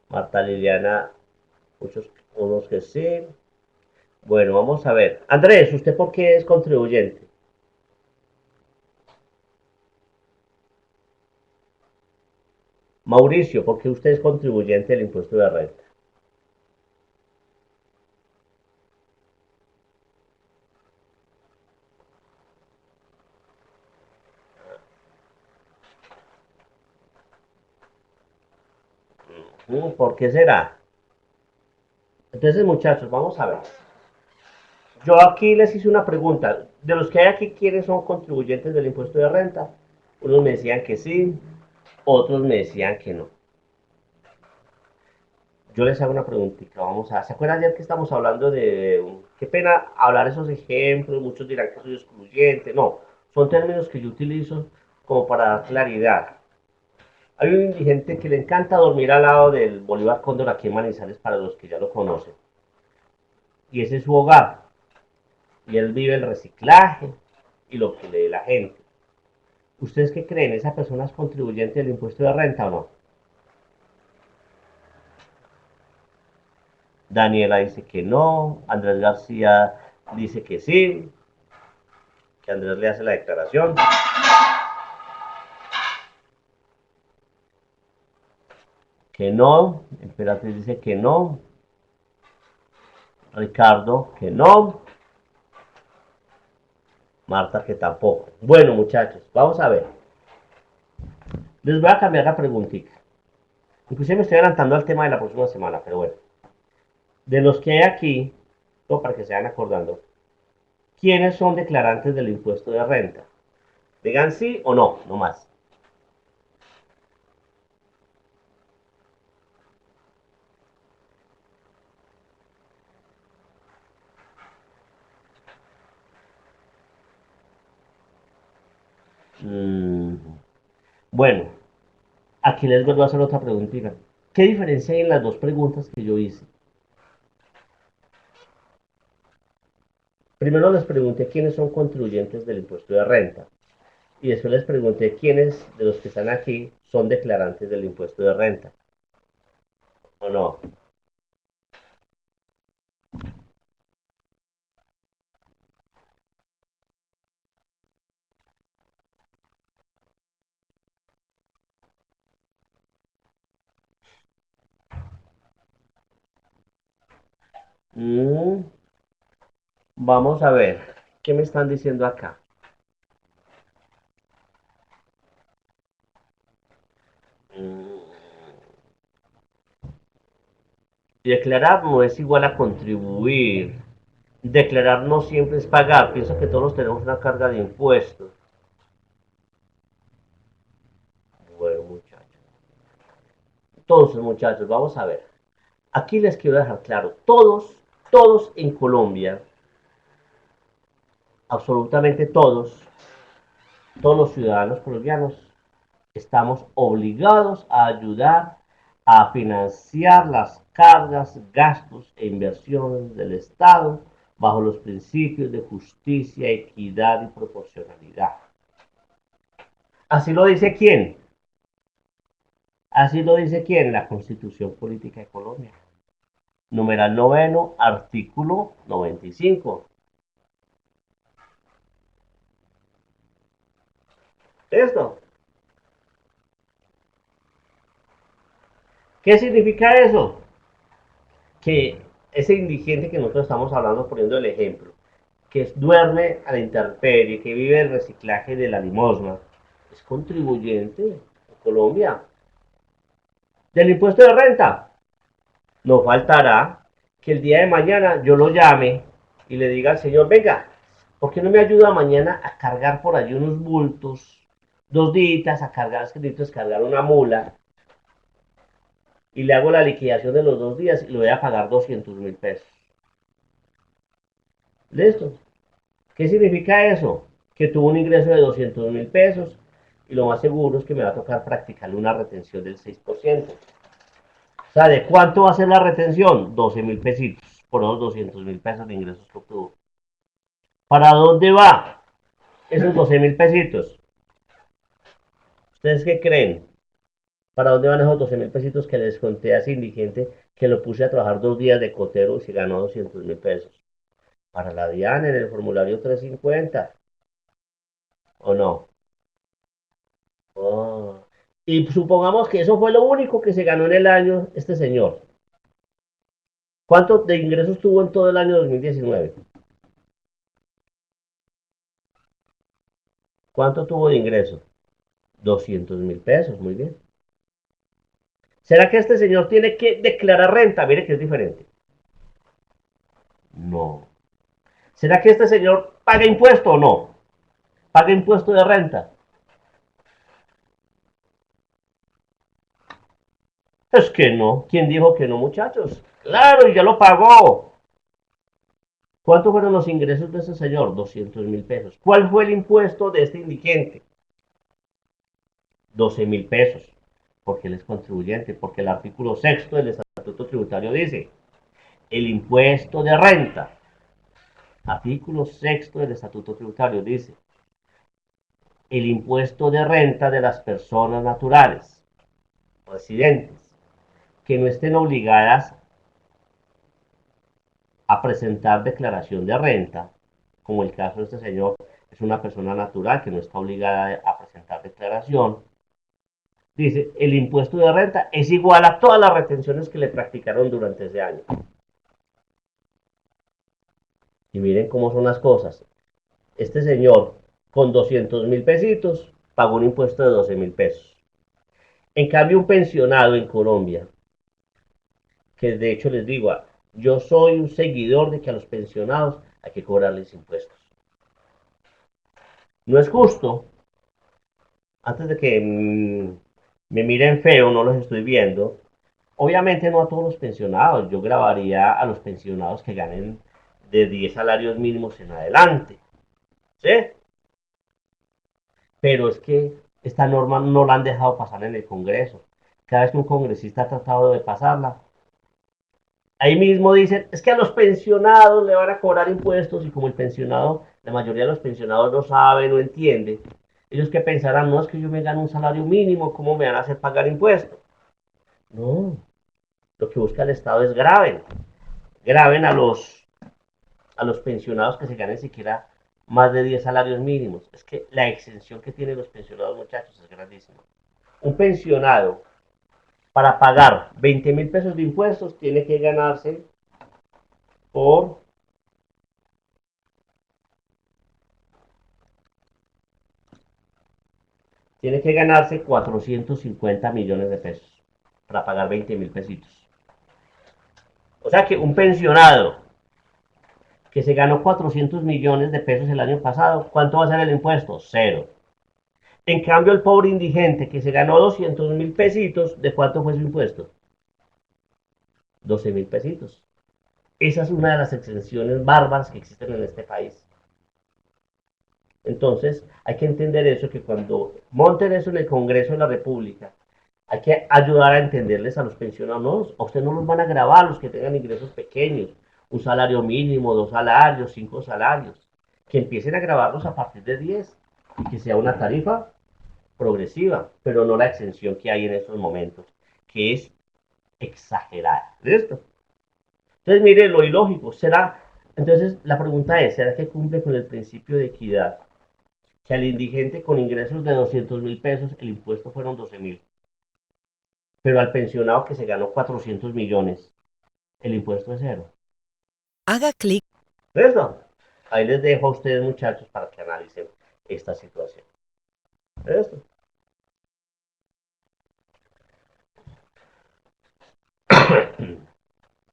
[SPEAKER 1] Marta Liliana, muchos, unos que sí. Bueno, vamos a ver. Andrés, ¿usted por qué es contribuyente? Mauricio, ¿por qué usted es contribuyente del impuesto de renta? ¿Por qué será? Entonces, muchachos, vamos a ver. Yo aquí les hice una pregunta. De los que hay aquí, ¿quiénes son contribuyentes del impuesto de renta? Unos me decían que sí, otros me decían que no. Yo les hago una preguntita. ¿Se acuerdan ayer que estamos hablando de, qué pena hablar esos ejemplos? Muchos dirán que soy excluyente. No, son términos que yo utilizo como para dar claridad. Hay un indigente que le encanta dormir al lado del Bolívar Cóndor aquí en Manizales para los que ya lo conocen. Y ese es su hogar. Y él vive el reciclaje y lo que le dé la gente. ¿Ustedes qué creen? ¿Esa persona es contribuyente del impuesto de renta o no? Daniela dice que no, Andrés García dice que sí, que Andrés le hace la declaración, que no, Emperatriz dice que no, Ricardo que no, Marta que tampoco. Bueno, muchachos, vamos a ver. Les voy a cambiar la preguntita. Inclusive me estoy adelantando al tema de la próxima semana, pero bueno. De los que hay aquí, no, para que se vayan acordando, ¿quiénes son declarantes del impuesto de renta? Digan sí o no, no más. Mm, bueno, aquí les vuelvo a hacer otra preguntita. ¿Qué diferencia hay en las dos preguntas que yo hice? Primero les pregunté quiénes son contribuyentes del impuesto de renta. Y después les pregunté quiénes de los que están aquí son declarantes del impuesto de renta, ¿o no? Mm, vamos a ver, ¿qué me están diciendo acá? Mm, declarar no es igual a contribuir. Declarar no siempre es pagar. Pienso que todos tenemos una carga de impuestos. Bueno, muchachos. Entonces, muchachos, vamos a ver. Aquí les quiero dejar claro, todos en Colombia, absolutamente todos los ciudadanos colombianos, estamos obligados a ayudar a financiar las cargas, gastos e inversiones del Estado bajo los principios de justicia, equidad y proporcionalidad. Así lo dice quién, así lo dice quién, la Constitución Política de Colombia. Numeral noveno, artículo 95. Esto. ¿Qué significa eso? Que ese indigente que nosotros estamos hablando, poniendo el ejemplo, que duerme a la intemperie, que vive el reciclaje de la limosna, es contribuyente en Colombia del impuesto de renta. No faltará que el día de mañana yo lo llame y le diga al señor, venga, ¿por qué no me ayuda mañana a cargar por allí unos bultos? 2 días a cargar, es que necesito descargar una mula y le hago la liquidación de los 2 días y le voy a pagar 200.000 pesos. ¿Listo? ¿Qué significa eso? Que tuvo un ingreso de 200.000 pesos y lo más seguro es que me va a tocar practicarle una retención del 6%. O sea, ¿de cuánto va a ser la retención? 12.000 pesitos por los 200.000 pesos de ingresos que obtuvo. ¿Para dónde va esos 12.000 pesitos? ¿Ustedes qué creen? ¿Para dónde van esos 12.000 pesitos que les conté a ese indigente que lo puse a trabajar 2 días de cotero y se ganó 200.000 pesos? Para la DIAN en el formulario 350, ¿o no? Oh. Y supongamos que eso fue lo único que se ganó en el año este señor. ¿Cuánto de ingresos tuvo en todo el año 2019? ¿Cuánto tuvo de ingresos? 200.000 pesos, muy bien. ¿Será que este señor tiene que declarar renta? Mire que es diferente. No. ¿Será que este señor paga impuesto o no? ¿Paga impuesto de renta? Es que no. ¿Quién dijo que no, muchachos? Claro, y ya lo pagó. ¿Cuántos fueron los ingresos de ese señor? 200.000 pesos. ¿Cuál fue el impuesto de este indigente? 12.000 pesos. Porque él es contribuyente, porque el artículo sexto del Estatuto Tributario dice, el impuesto de renta, artículo sexto del Estatuto Tributario dice, el impuesto de renta de las personas naturales, residentes, que no estén obligadas a presentar declaración de renta, como el caso de este señor, es una persona natural que no está obligada a presentar declaración, dice, el impuesto de renta es igual a todas las retenciones que le practicaron durante ese año. Y miren cómo son las cosas. Este señor, con 200.000 pesitos, pagó un impuesto de 12.000 pesos. En cambio, un pensionado en Colombia, que de hecho les digo, yo soy un seguidor de que a los pensionados hay que cobrarles impuestos. No es justo, antes de que me miren feo, no los estoy viendo. Obviamente no a todos los pensionados, yo grabaría a los pensionados que ganen de 10 salarios mínimos en adelante, ¿sí? Pero es que esta norma no la han dejado pasar en el Congreso. Cada vez que un congresista ha tratado de pasarla, ahí mismo dicen, es que a los pensionados le van a cobrar impuestos y como el pensionado, la mayoría de los pensionados no sabe, no entiende, Ellos que pensarán, no es que yo me gano un salario mínimo, ¿cómo me van a hacer pagar impuestos? No, lo que busca el Estado es graben a los pensionados que se ganen siquiera más de 10 salarios mínimos. Es que la exención que tienen los pensionados, muchachos, es grandísima. Un pensionado, para pagar 20.000 pesos de impuestos, tiene que ganarse por tiene que ganarse 450 millones de pesos para pagar 20.000 pesitos. O sea que un pensionado que se ganó 400 millones de pesos el año pasado, ¿cuánto va a ser el impuesto? Cero. En cambio, el pobre indigente que se ganó 200.000 pesitos, ¿de cuánto fue su impuesto? 12.000 pesitos. Esa es una de las exenciones bárbaras que existen en este país. Entonces, hay que entender eso, que cuando monten eso en el Congreso de la República, hay que ayudar a entenderles a los pensionados. No, a ustedes no los van a grabar los que tengan ingresos pequeños, un salario mínimo, 2 salarios, 5 salarios, que empiecen a grabarlos a partir de 10 y que sea una tarifa progresiva, pero no la exención que hay en estos momentos, que es exagerada. ¿Listo? Entonces, mire, lo ilógico será, entonces la pregunta es, ¿será que cumple con el principio de equidad? Que al indigente con ingresos de 200.000 pesos el impuesto fueron 12.000, pero al pensionado que se ganó 400 millones el impuesto es cero.
[SPEAKER 2] Haga clic.
[SPEAKER 1] ¿Listo? Ahí les dejo a ustedes, muchachos, para que analicen esta situación. ¿Listo?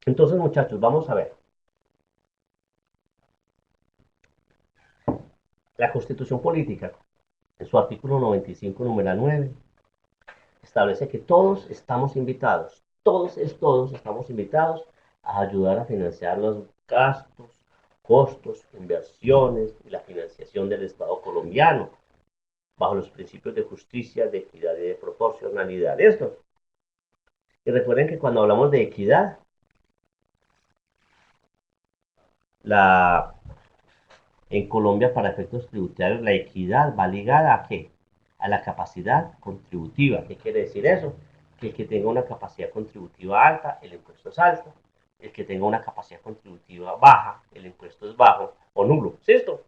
[SPEAKER 1] Entonces, muchachos, vamos a ver. La Constitución Política, en su artículo 95, numeral 9, establece que todos estamos invitados a ayudar a financiar los gastos, costos, inversiones y la financiación del Estado colombiano, bajo los principios de justicia, de equidad y de proporcionalidad. ¿Listo? Y recuerden que cuando hablamos de equidad, la, en Colombia, para efectos tributarios, la equidad va ligada ¿a qué? A la capacidad contributiva. ¿Qué quiere decir eso? Que el que tenga una capacidad contributiva alta, el impuesto es alto. El que tenga una capacidad contributiva baja, el impuesto es bajo o nulo. ¿Sí esto?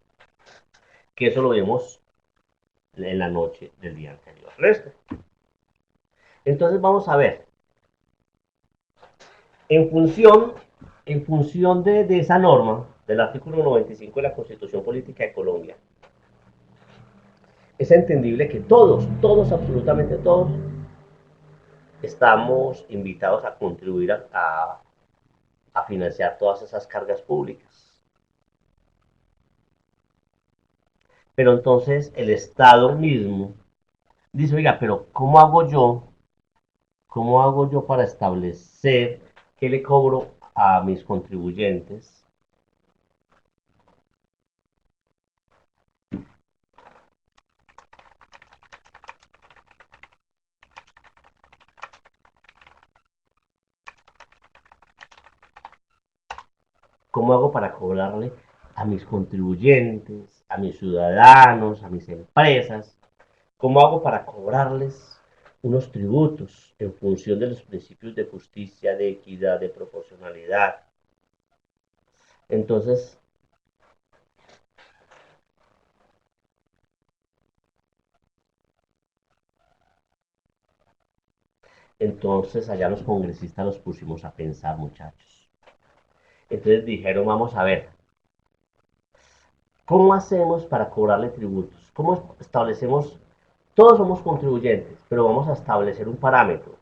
[SPEAKER 1] Que eso lo vemos en la noche del día anterior. ¿Listo? Entonces vamos a ver. En función, en función de esa norma, del artículo 95 de la Constitución Política de Colombia, es entendible que todos, absolutamente todos, estamos invitados a contribuir a financiar todas esas cargas públicas. Pero entonces el Estado mismo dice, oiga, pero cómo hago yo para establecer qué le cobro a mis contribuyentes? ¿Cómo hago para cobrarle a mis contribuyentes, a mis ciudadanos, a mis empresas? ¿Cómo hago para cobrarles unos tributos en función de los principios de justicia, de equidad, de proporcionalidad? Entonces, entonces allá los congresistas los pusimos a pensar, muchachos. Entonces dijeron, vamos a ver, ¿cómo hacemos para cobrarle tributos? ¿Cómo establecemos? Todos somos contribuyentes, pero vamos a establecer un parámetro.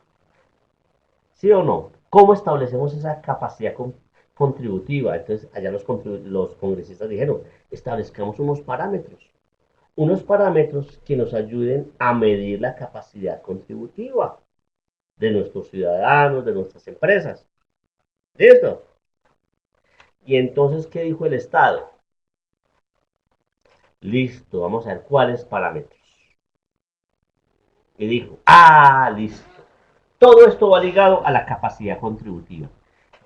[SPEAKER 1] ¿Sí o no? ¿Cómo establecemos esa capacidad contributiva? Entonces, allá los congresistas dijeron, establezcamos unos parámetros que nos ayuden a medir la capacidad contributiva de nuestros ciudadanos, de nuestras empresas. ¿Listo? Y entonces, ¿qué dijo el Estado? Listo, vamos a ver cuáles parámetros. Y dijo, listo. Todo esto va ligado a la capacidad contributiva.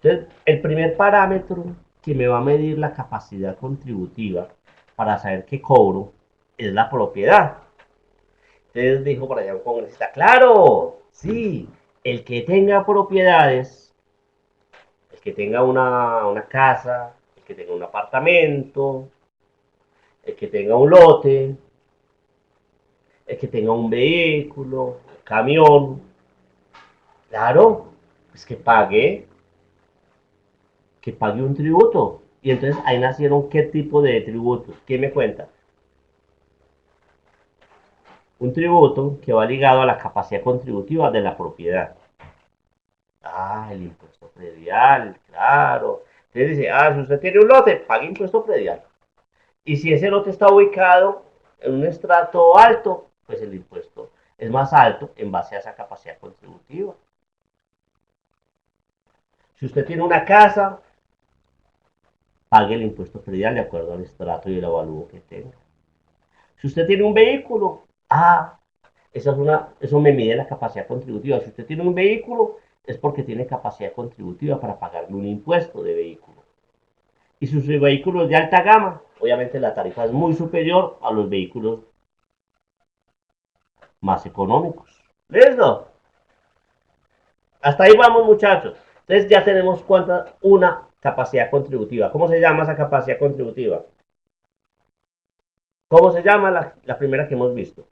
[SPEAKER 1] Entonces, el primer parámetro que me va a medir la capacidad contributiva para saber qué cobro es la propiedad. Entonces dijo por allá un congresista, claro, sí, el que tenga propiedades, el que tenga una casa, el que tenga un apartamento, el que tenga un lote, el que tenga un vehículo, un camión, claro, pues que pague un tributo. Y entonces ahí nacieron qué tipo de tributos. ¿Qué me cuenta? Un tributo que va ligado a la capacidad contributiva de la propiedad. Ah, el impuesto predial, claro. Entonces dice, ah, si usted tiene un lote, pague impuesto predial. Y si ese lote está ubicado en un estrato alto, pues el impuesto es más alto en base a esa capacidad contributiva. Si usted tiene una casa, pague el impuesto predial de acuerdo al estrato y el avalúo que tenga. Si usted tiene un vehículo, eso me mide la capacidad contributiva. Si usted tiene un vehículo, es porque tiene capacidad contributiva para pagarle un impuesto de vehículo. Y si su vehículo es de alta gama, obviamente la tarifa es muy superior a los vehículos más económicos. ¿Listo? Hasta ahí vamos, muchachos. Entonces ya tenemos una capacidad contributiva. ¿Cómo se llama esa capacidad contributiva? ¿Cómo se llama la primera que hemos visto?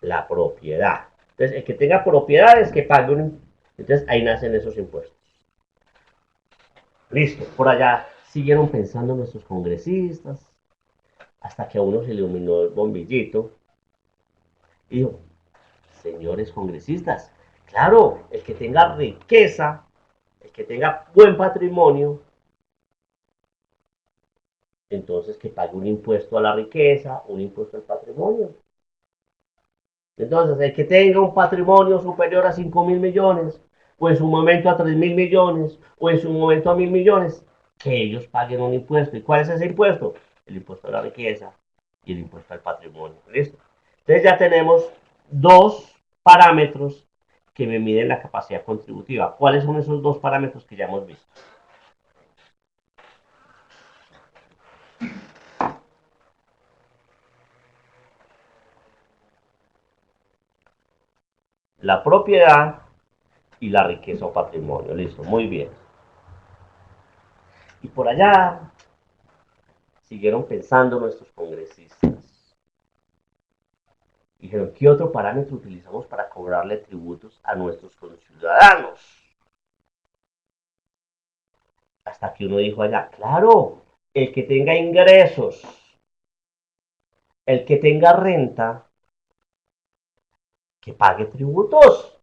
[SPEAKER 1] La propiedad. Entonces, el que tenga propiedades, que pague un... Entonces, ahí nacen esos impuestos. Listo. Por allá siguieron pensando nuestros congresistas, hasta que a uno se le iluminó el bombillito y dijo, señores congresistas, claro, el que tenga riqueza, el que tenga buen patrimonio, entonces que pague un impuesto a la riqueza, un impuesto al patrimonio. Entonces, el que tenga un patrimonio superior a 5.000 millones, o en su momento a 3.000 millones, o en su momento a 1.000 millones, que ellos paguen un impuesto. ¿Y cuál es ese impuesto? El impuesto a la riqueza y el impuesto al patrimonio. ¿Listo? Entonces ya tenemos dos parámetros que me miden la capacidad contributiva. ¿Cuáles son esos dos parámetros que ya hemos visto? La propiedad y la riqueza o patrimonio. Listo, muy bien. Y por allá siguieron pensando nuestros congresistas. Dijeron, ¿qué otro parámetro utilizamos para cobrarle tributos a nuestros conciudadanos? Hasta que uno dijo allá, claro, el que tenga ingresos, el que tenga renta, que pague tributos.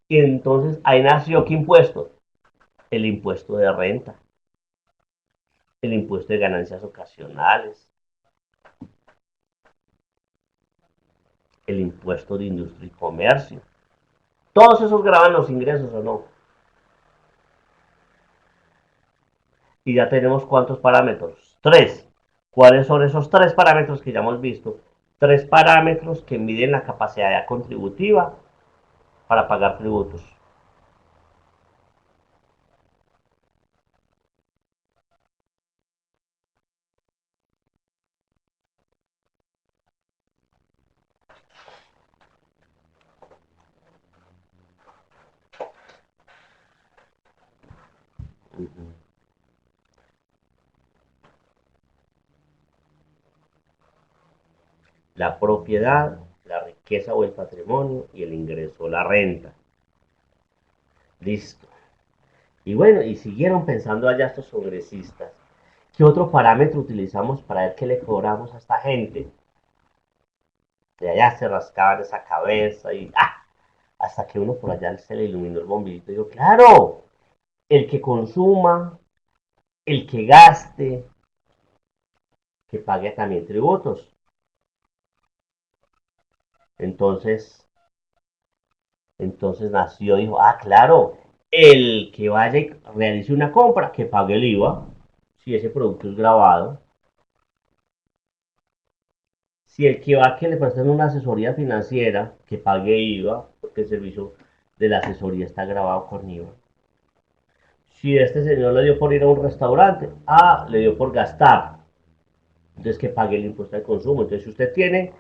[SPEAKER 1] Y entonces ahí nació qué impuesto? El impuesto de renta, el impuesto de ganancias ocasionales, el impuesto de industria y comercio. Todos esos graban los ingresos o no. Y ya tenemos cuántos parámetros. Tres. ¿Cuáles son esos tres parámetros que ya hemos visto? Tres parámetros que miden la capacidad contributiva para pagar tributos. Uh -huh. La propiedad, la riqueza o el patrimonio y el ingreso o la renta. Listo. Y bueno, y siguieron pensando allá estos congresistas. ¿Qué otro parámetro utilizamos para ver qué le cobramos a esta gente? De allá se rascaban esa cabeza y hasta que uno por allá se le iluminó el bombillito y dijo, claro, el que consuma, el que gaste, que pague también tributos. Entonces, entonces nació, dijo, claro, el que vaya y realice una compra, que pague el IVA, si ese producto es grabado. Si el que va a que le presten una asesoría financiera, que pague IVA, porque el servicio de la asesoría está grabado con IVA. Si este señor le dio por ir a un restaurante, le dio por gastar. entonces que pague el impuesto al consumo. Entonces, si usted tiene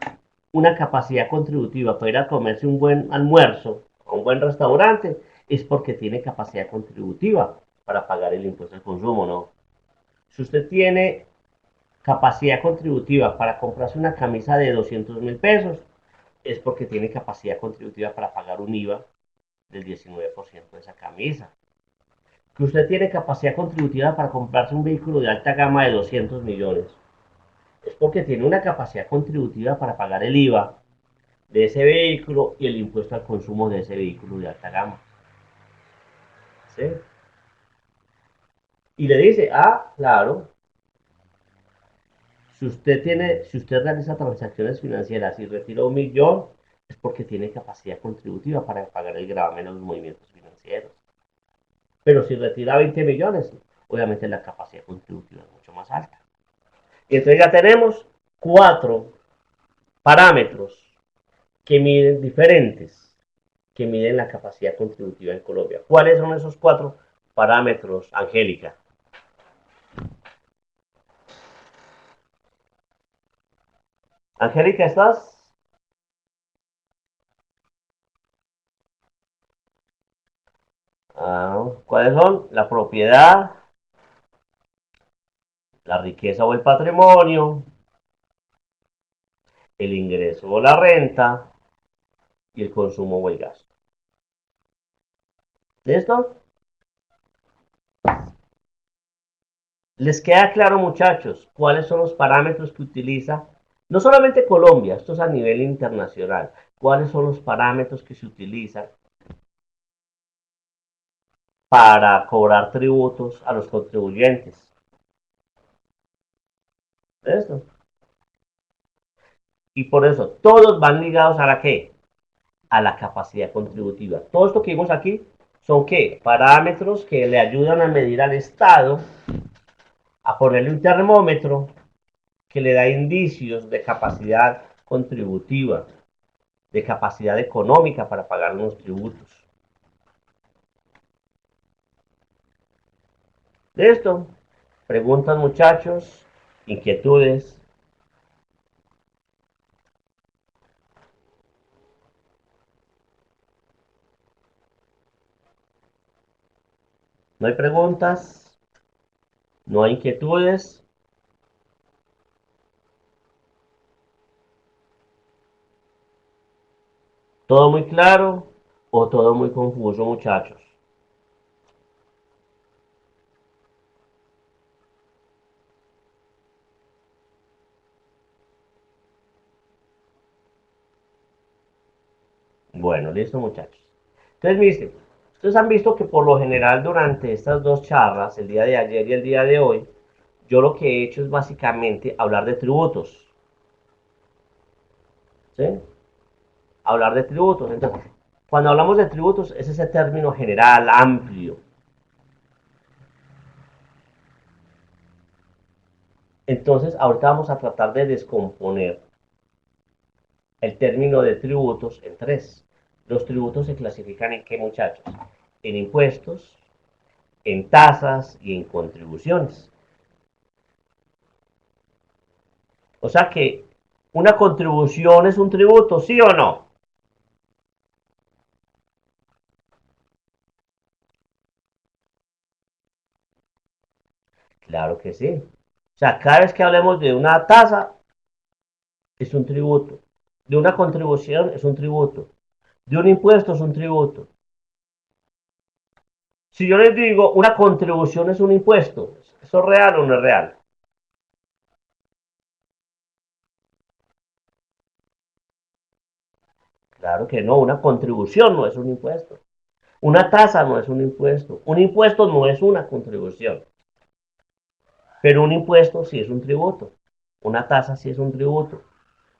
[SPEAKER 1] una capacidad contributiva para ir a comerse un buen almuerzo a un buen restaurante, es porque tiene capacidad contributiva para pagar el impuesto al consumo, ¿no? Si usted tiene capacidad contributiva para comprarse una camisa de 200.000 pesos, es porque tiene capacidad contributiva para pagar un IVA del 19% de esa camisa. Que usted tiene capacidad contributiva para comprarse un vehículo de alta gama de 200 millones, es porque tiene una capacidad contributiva para pagar el IVA de ese vehículo y el impuesto al consumo de ese vehículo de alta gama. ¿Sí? Y le dice, ah, claro, si usted realiza transacciones financieras y retira 1 millón, es porque tiene capacidad contributiva para pagar el gravamen de los movimientos financieros. Pero si retira 20 millones, obviamente la capacidad contributiva es mucho más alta. Y entonces ya tenemos 4 parámetros que miden diferentes, que miden la capacidad contributiva en Colombia. ¿Cuáles son esos 4 parámetros, Angélica? Angélica, ¿estás? ¿Cuáles son? La propiedad, la riqueza o el patrimonio, el ingreso o la renta y el consumo o el gasto. ¿Listo? ¿Les queda claro, muchachos, cuáles son los parámetros que utiliza no solamente Colombia, esto es a nivel internacional, cuáles son los parámetros que se utilizan para cobrar tributos a los contribuyentes? ¿Listo? Y por eso todos van ligados a la qué? A la capacidad contributiva. Todo esto que vimos aquí son qué? Parámetros que le ayudan a medir al Estado, a ponerle un termómetro que le da indicios de capacidad contributiva, de capacidad económica para pagar unos tributos. ¿Listo? Preguntas, muchachos, inquietudes. ¿No hay preguntas? ¿No hay inquietudes? ¿Todo muy claro o todo muy confuso, muchachos? Bueno, listo, muchachos. Entonces, miren, ustedes han visto que por lo general durante estas dos charlas, el día de ayer y el día de hoy, yo lo que he hecho es básicamente hablar de tributos. ¿Sí? Hablar de tributos. Entonces, cuando hablamos de tributos, es ese término general, amplio. Entonces, ahorita vamos a tratar de descomponer el término de tributos en tres. Los tributos se clasifican en qué, muchachos? En impuestos, en tasas y en contribuciones. O sea que una contribución es un tributo, ¿sí o no? Claro que sí. O sea, cada vez que hablemos de una tasa, es un tributo. De una contribución, es un tributo. De un impuesto, es un tributo. Si yo les digo, una contribución es un impuesto, ¿eso es real o no es real? Claro que no, una contribución no es un impuesto. Una tasa no es un impuesto. Un impuesto no es una contribución. Pero un impuesto sí es un tributo. Una tasa sí es un tributo.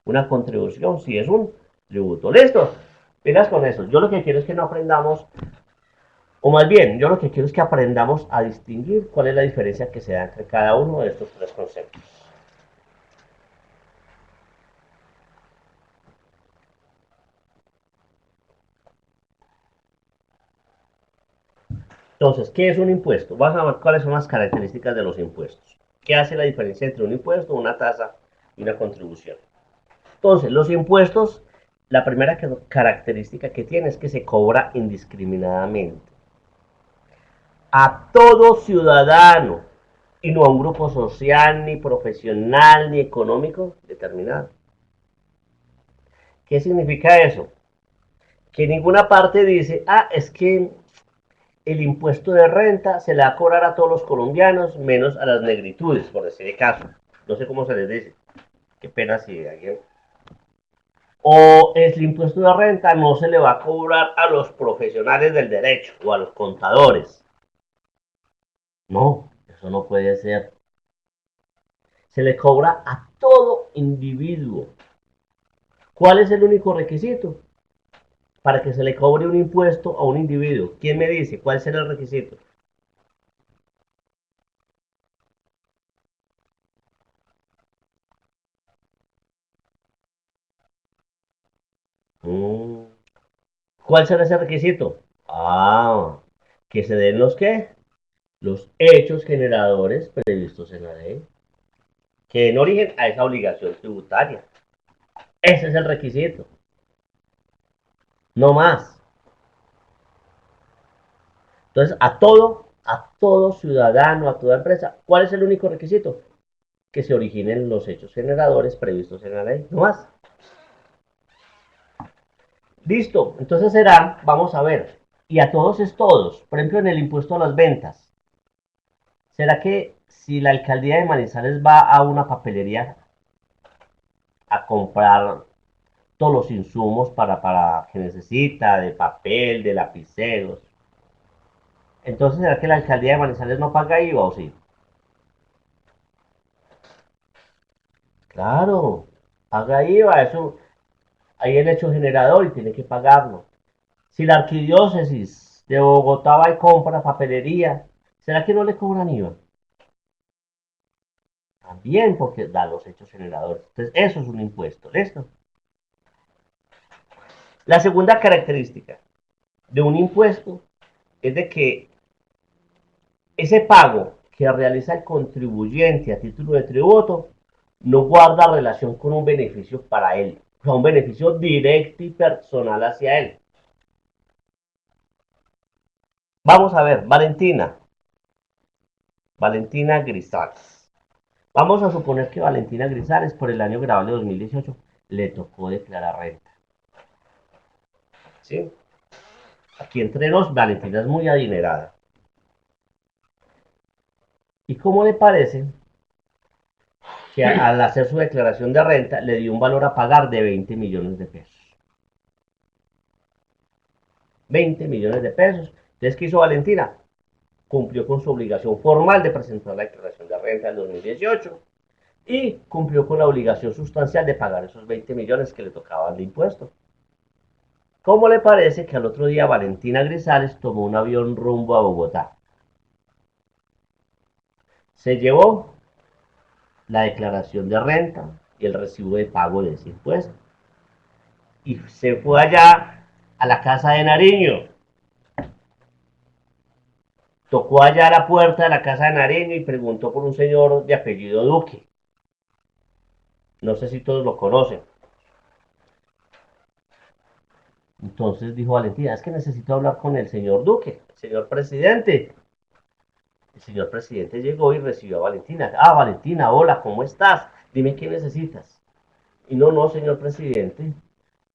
[SPEAKER 1] Una contribución sí es un tributo. ¿Listo? Pilas con eso. Yo lo que quiero es que no aprendamos, o más bien, yo lo que quiero es que aprendamos a distinguir cuál es la diferencia que se da entre cada uno de estos tres conceptos. Entonces, ¿qué es un impuesto? Vamos a ver cuáles son las características de los impuestos. ¿Qué hace la diferencia entre un impuesto, una tasa y una contribución? Entonces, los impuestos, la primera característica que tiene es que se cobra indiscriminadamente a todo ciudadano y no a un grupo social, ni profesional, ni económico determinado. ¿Qué significa eso? Que ninguna parte dice, es que el impuesto de renta se le va a cobrar a todos los colombianos, menos a las negritudes, por decir el caso. No sé cómo se les dice. Qué pena si alguien... O el impuesto de renta no se le va a cobrar a los profesionales del derecho o a los contadores. No, eso no puede ser. Se le cobra a todo individuo. ¿Cuál es el único requisito para que se le cobre un impuesto a un individuo? ¿Quién me dice cuál será el requisito? Mm, ¿Cuál será ese requisito? Que se den los qué? Los hechos generadores previstos en la ley, que den origen a esa obligación tributaria. Ese es el requisito, no más. Entonces, a todo ciudadano, a toda empresa, ¿cuál es el único requisito? Que se originen los hechos generadores previstos en la ley, no más. Listo, entonces será, vamos a ver, y a todos es todos, por ejemplo en el impuesto a las ventas, ¿será que si la alcaldía de Manizales va a una papelería a comprar todos los insumos para que necesita, de papel, de lapiceros, entonces será que la alcaldía de Manizales no paga IVA o sí? Claro, paga IVA, eso, hay el hecho generador y tiene que pagarlo. Si la arquidiócesis de Bogotá va y compra papelería, ¿será que no le cobran IVA? También porque da los hechos generadores. Entonces, eso es un impuesto. ¿Listo? La segunda característica de un impuesto es de que ese pago que realiza el contribuyente a título de tributo no guarda relación con un beneficio para él, o sea, un beneficio directo y personal hacia él. Vamos a ver, Valentina Grisales. Vamos a suponer que Valentina Grisales por el año grabable 2018 le tocó declarar renta. ¿Sí? Aquí entre nos, Valentina es muy adinerada. ¿Y cómo le parece que al hacer su declaración de renta le dio un valor a pagar de 20 millones de pesos? 20 millones de pesos. Entonces, ¿qué hizo Valentina? Cumplió con su obligación formal de presentar la declaración de renta del 2018 y cumplió con la obligación sustancial de pagar esos 20 millones que le tocaban de impuesto. ¿Cómo le parece que al otro día Valentina Grisales tomó un avión rumbo a Bogotá? Se llevó la declaración de renta y el recibo de pago de ese impuesto. Y se fue allá a la casa de Nariño. Tocó allá a la puerta de la casa de Nariño y preguntó por un señor de apellido Duque. No sé si todos lo conocen. Entonces dijo Valentina, es que necesito hablar con el señor Duque, el señor presidente. El señor presidente llegó y recibió a Valentina. Valentina, hola, ¿cómo estás? Dime qué necesitas. Y no, señor presidente.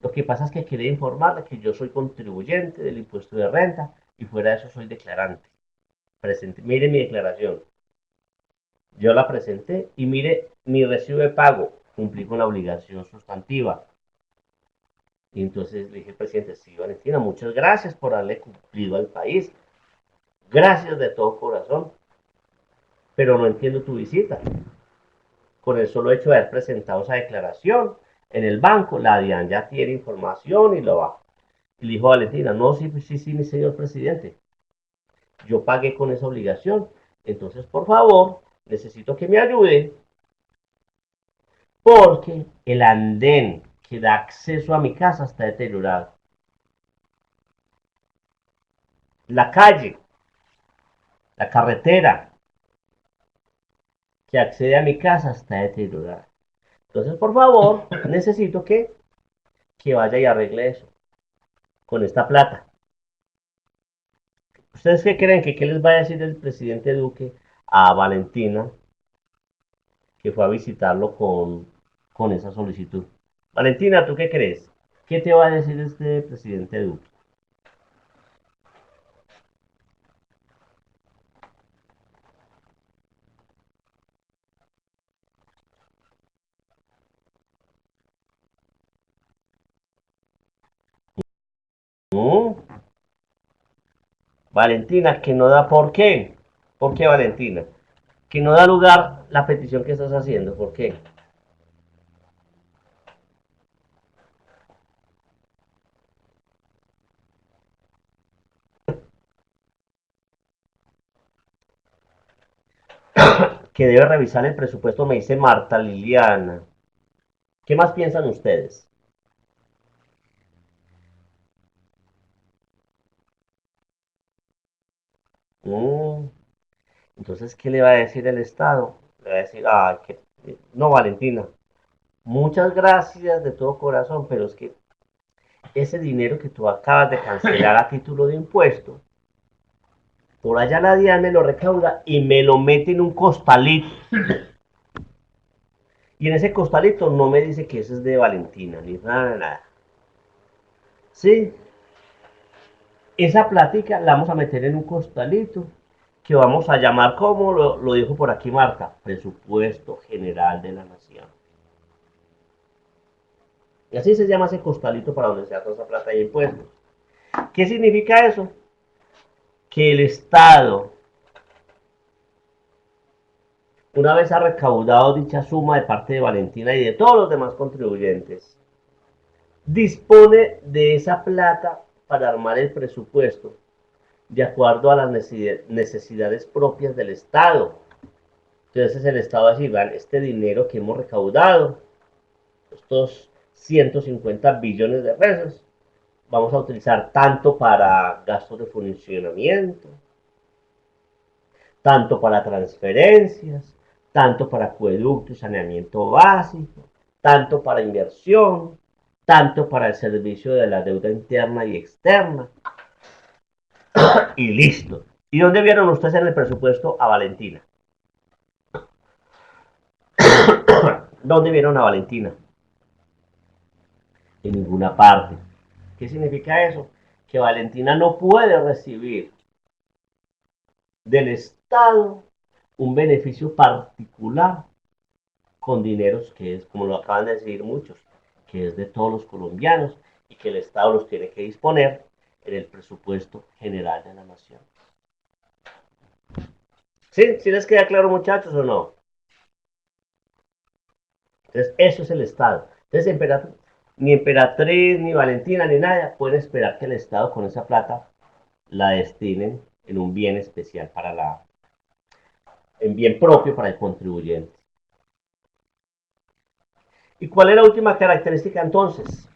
[SPEAKER 1] Lo que pasa es que quería informarle que yo soy contribuyente del impuesto de renta y fuera de eso soy declarante. Mire mi declaración. Yo la presenté y mire mi recibo de pago. Cumplí con la obligación sustantiva. Y entonces le dije al presidente, sí, Valentina, muchas gracias por haberle cumplido al país. Gracias de todo corazón. Pero no entiendo tu visita. Con el solo hecho de haber presentado esa declaración en el banco, la DIAN ya tiene información y lo va. Y le dijo a Valentina, no, sí, mi señor presidente. Yo pagué con esa obligación. Entonces, por favor, necesito que me ayude porque el andén que da acceso a mi casa está deteriorado. La calle, la carretera, que accede a mi casa está deteriorada. Entonces, por favor, necesito que vaya y arregle eso con esta plata. ¿Ustedes qué creen que qué les va a decir el presidente Duque a Valentina, que fue a visitarlo con esa solicitud? Valentina, ¿tú qué crees? ¿Qué te va a decir este presidente Duque? ¿Mm? Valentina, que no da por qué. ¿Por qué, Valentina? Que no da lugar la petición que estás haciendo. ¿Por qué? Que debe revisar el presupuesto, me dice Marta Liliana. ¿Qué más piensan ustedes? Mm, entonces, ¿qué le va a decir el Estado? Le va a decir, no, Valentina, muchas gracias de todo corazón, pero es que ese dinero que tú acabas de cancelar a título de impuesto, por allá la DIAN me lo recauda y me lo mete en un costalito. Y en ese costalito no me dice que ese es de Valentina, ni nada, nada. Sí, esa plática la vamos a meter en un costalito que vamos a llamar, como lo dijo por aquí Marta, presupuesto general de la nación. Y así se llama ese costalito para donde se da toda esa plata de impuestos. ¿Qué significa eso? Que el Estado, una vez ha recaudado dicha suma de parte de Valentina y de todos los demás contribuyentes, dispone de esa plata para armar el presupuesto de acuerdo a las necesidades propias del Estado. Entonces el Estado va a decir, vean, este dinero que hemos recaudado, estos 150 billones de pesos, vamos a utilizar tanto para gastos de funcionamiento, tanto para transferencias, tanto para acueducto y saneamiento básico, tanto para inversión, tanto para el servicio de la deuda interna y externa, y listo. ¿Y dónde vieron ustedes en el presupuesto a Valentina? ¿Dónde vieron a Valentina? En ninguna parte. ¿Qué significa eso? Que Valentina no puede recibir del Estado un beneficio particular con dineros que es, como lo acaban de decir muchos, que es de todos los colombianos y que el Estado los tiene que disponer en el presupuesto general de la nación. ¿Sí? ¿Sí les queda claro, muchachos, o no? Entonces, eso es el Estado. Entonces, ni Emperatriz, ni Valentina, ni nada pueden esperar que el Estado con esa plata la destinen en un bien especial en bien propio para el contribuyente. ¿Y cuál es la última característica entonces?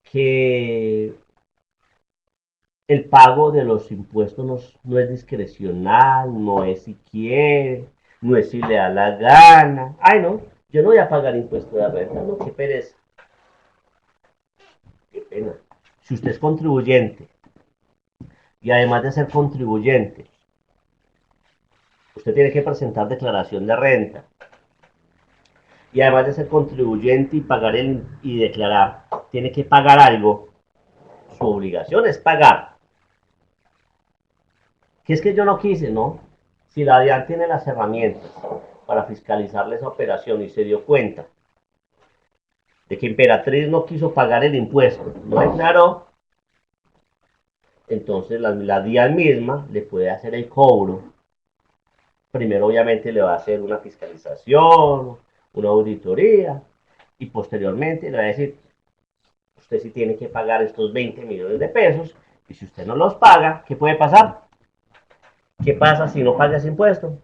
[SPEAKER 1] Que el pago de los impuestos no es discrecional, no es si quiere, no es si le da la gana. Ay, no, yo no voy a pagar impuestos de renta, no, qué pereza, qué pena. Si usted es contribuyente y además de ser contribuyente, usted tiene que presentar declaración de renta y además de ser contribuyente y pagar y declarar, tiene que pagar algo, su obligación es pagar. Que es que yo no quise, ¿no? Si la DIAN tiene las herramientas para fiscalizarle esa operación y se dio cuenta de que Emperatriz no quiso pagar el impuesto, no declaró, entonces la DIAN misma le puede hacer el cobro. Primero obviamente le va a hacer una fiscalización, una auditoría y posteriormente le va a decir, usted sí tiene que pagar estos 20 millones de pesos y si usted no los paga, ¿qué puede pasar? ¿Qué pasa si no paga ese impuesto?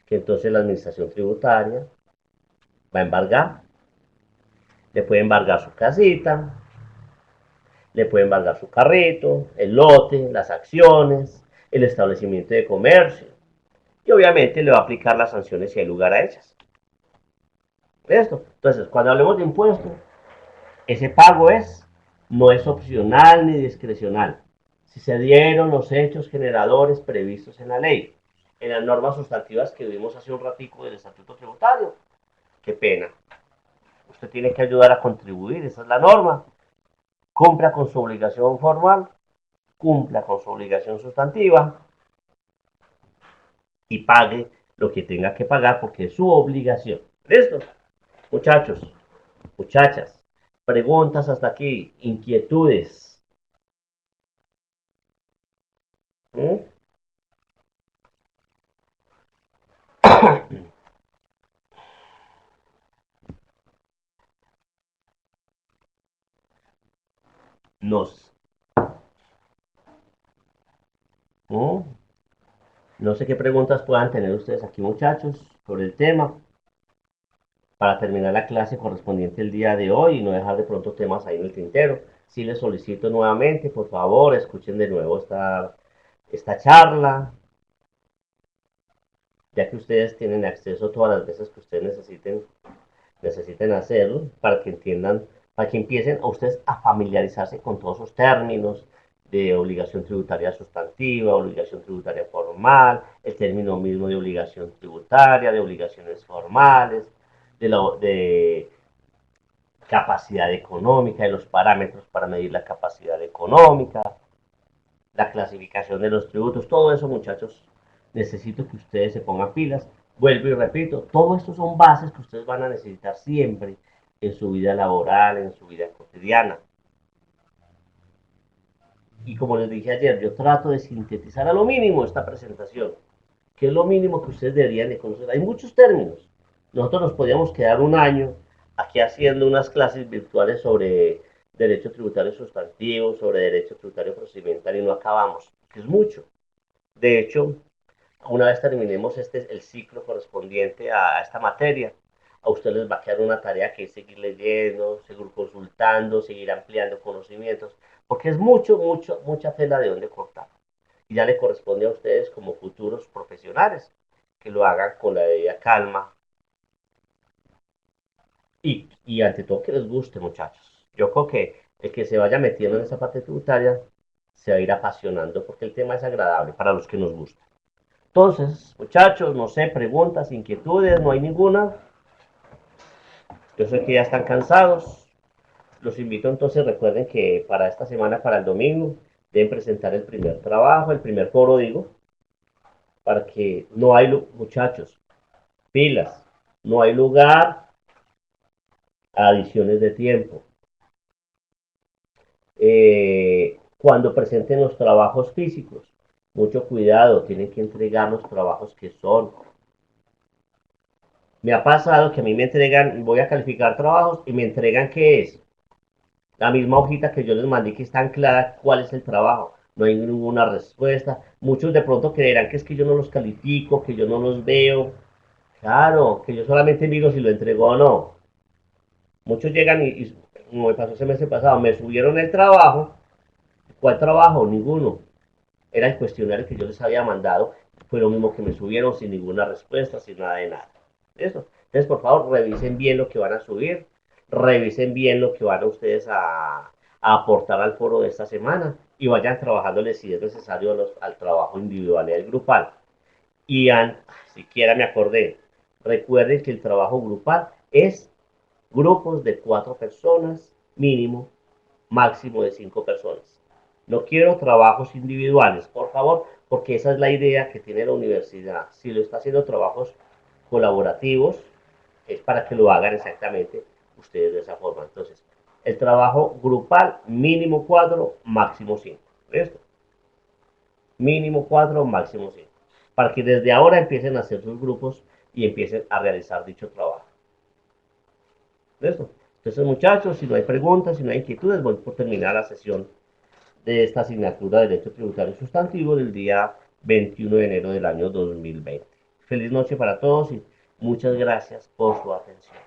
[SPEAKER 1] Que entonces la administración tributaria va a embargar, le puede embargar su casita, le puede embargar su carrito, el lote, las acciones, el establecimiento de comercio. Y obviamente le va a aplicar las sanciones si hay lugar a ellas. ¿Listo? Entonces, cuando hablemos de impuestos, ese pago no es opcional ni discrecional. Si se dieron los hechos generadores previstos en la ley, en las normas sustantivas que vimos hace un ratico del estatuto tributario, qué pena. Usted tiene que ayudar a contribuir, esa es la norma. Cumpla con su obligación formal, cumpla con su obligación sustantiva y pague lo que tenga que pagar porque es su obligación. ¿Listo? Muchachos, muchachas, preguntas hasta aquí, inquietudes. ¿Mm? Nos, ¿Mm? No sé qué preguntas puedan tener ustedes aquí, muchachos, sobre el tema, para terminar la clase correspondiente el día de hoy y no dejar de pronto temas ahí en el tintero. Sí les solicito nuevamente, por favor, escuchen de nuevo esta charla, ya que ustedes tienen acceso todas las veces que ustedes necesiten hacerlo, para que entiendan, para que empiecen a ustedes a familiarizarse con todos esos términos de obligación tributaria sustantiva, obligación tributaria formal, el término mismo de obligación tributaria, de obligaciones formales, de capacidad económica, de los parámetros para medir la capacidad económica, la clasificación de los tributos, todo eso, muchachos, necesito que ustedes se pongan pilas. Vuelvo y repito, todo esto son bases que ustedes van a necesitar siempre en su vida laboral, en su vida cotidiana. Y como les dije ayer, yo trato de sintetizar a lo mínimo esta presentación, que es lo mínimo que ustedes deberían de conocer. Hay muchos términos. Nosotros nos podíamos quedar un año aquí haciendo unas clases virtuales sobre derecho tributario sustantivo, sobre derecho tributario procedimental y no acabamos, que es mucho. De hecho, una vez terminemos el ciclo correspondiente a esta materia, a ustedes les va a quedar una tarea que es seguir leyendo, seguir consultando, seguir ampliando conocimientos, porque es mucha tela de donde cortar. Y ya le corresponde a ustedes como futuros profesionales que lo hagan con la debida calma y ante todo que les guste, muchachos. Yo creo que el que se vaya metiendo en esa parte tributaria se va a ir apasionando porque el tema es agradable para los que nos gusta. Entonces, muchachos, no sé, preguntas, inquietudes, no hay ninguna. Yo sé que ya están cansados. Los invito entonces, recuerden que para esta semana, para el domingo, deben presentar el primer trabajo, el primer foro, digo, para que no hay, muchachos, pilas, no hay lugar a adiciones de tiempo. Cuando presenten los trabajos físicos, mucho cuidado, tienen que entregar los trabajos que son. Me ha pasado que a mí me entregan, voy a calificar trabajos y me entregan qué es. La misma hojita que yo les mandé que está anclada cuál es el trabajo. No hay ninguna respuesta. Muchos de pronto creerán que es que yo no los califico, que yo no los veo. Claro, que yo solamente miro si lo entrego o no. Muchos llegan como me pasó ese mes pasado, me subieron el trabajo. ¿Cuál trabajo? Ninguno. Era el cuestionario que yo les había mandado. Fue lo mismo que me subieron sin ninguna respuesta, sin nada de nada. ¿Listo? Entonces, por favor, revisen bien lo que van a subir. Revisen bien lo que van a ustedes a aportar al foro de esta semana. Y vayan trabajándole si es necesario al trabajo individual y al grupal. Y siquiera me acordé. Recuerden que el trabajo grupal es grupos de 4 personas mínimo, máximo de 5 personas. No quiero trabajos individuales, por favor, porque esa es la idea que tiene la universidad. Si lo está haciendo trabajos colaborativos, es para que lo hagan exactamente ustedes de esa forma. Entonces, el trabajo grupal, mínimo 4, máximo 5. ¿Listo? Mínimo 4, máximo 5. Para que desde ahora empiecen a hacer sus grupos y empiecen a realizar dicho trabajo. ¿Listo? Entonces, muchachos, si no hay preguntas, si no hay inquietudes, voy por terminar la sesión de esta asignatura de Derecho Tributario Sustantivo del día 21 de enero del año 2020. Feliz noche para todos y muchas gracias por su atención.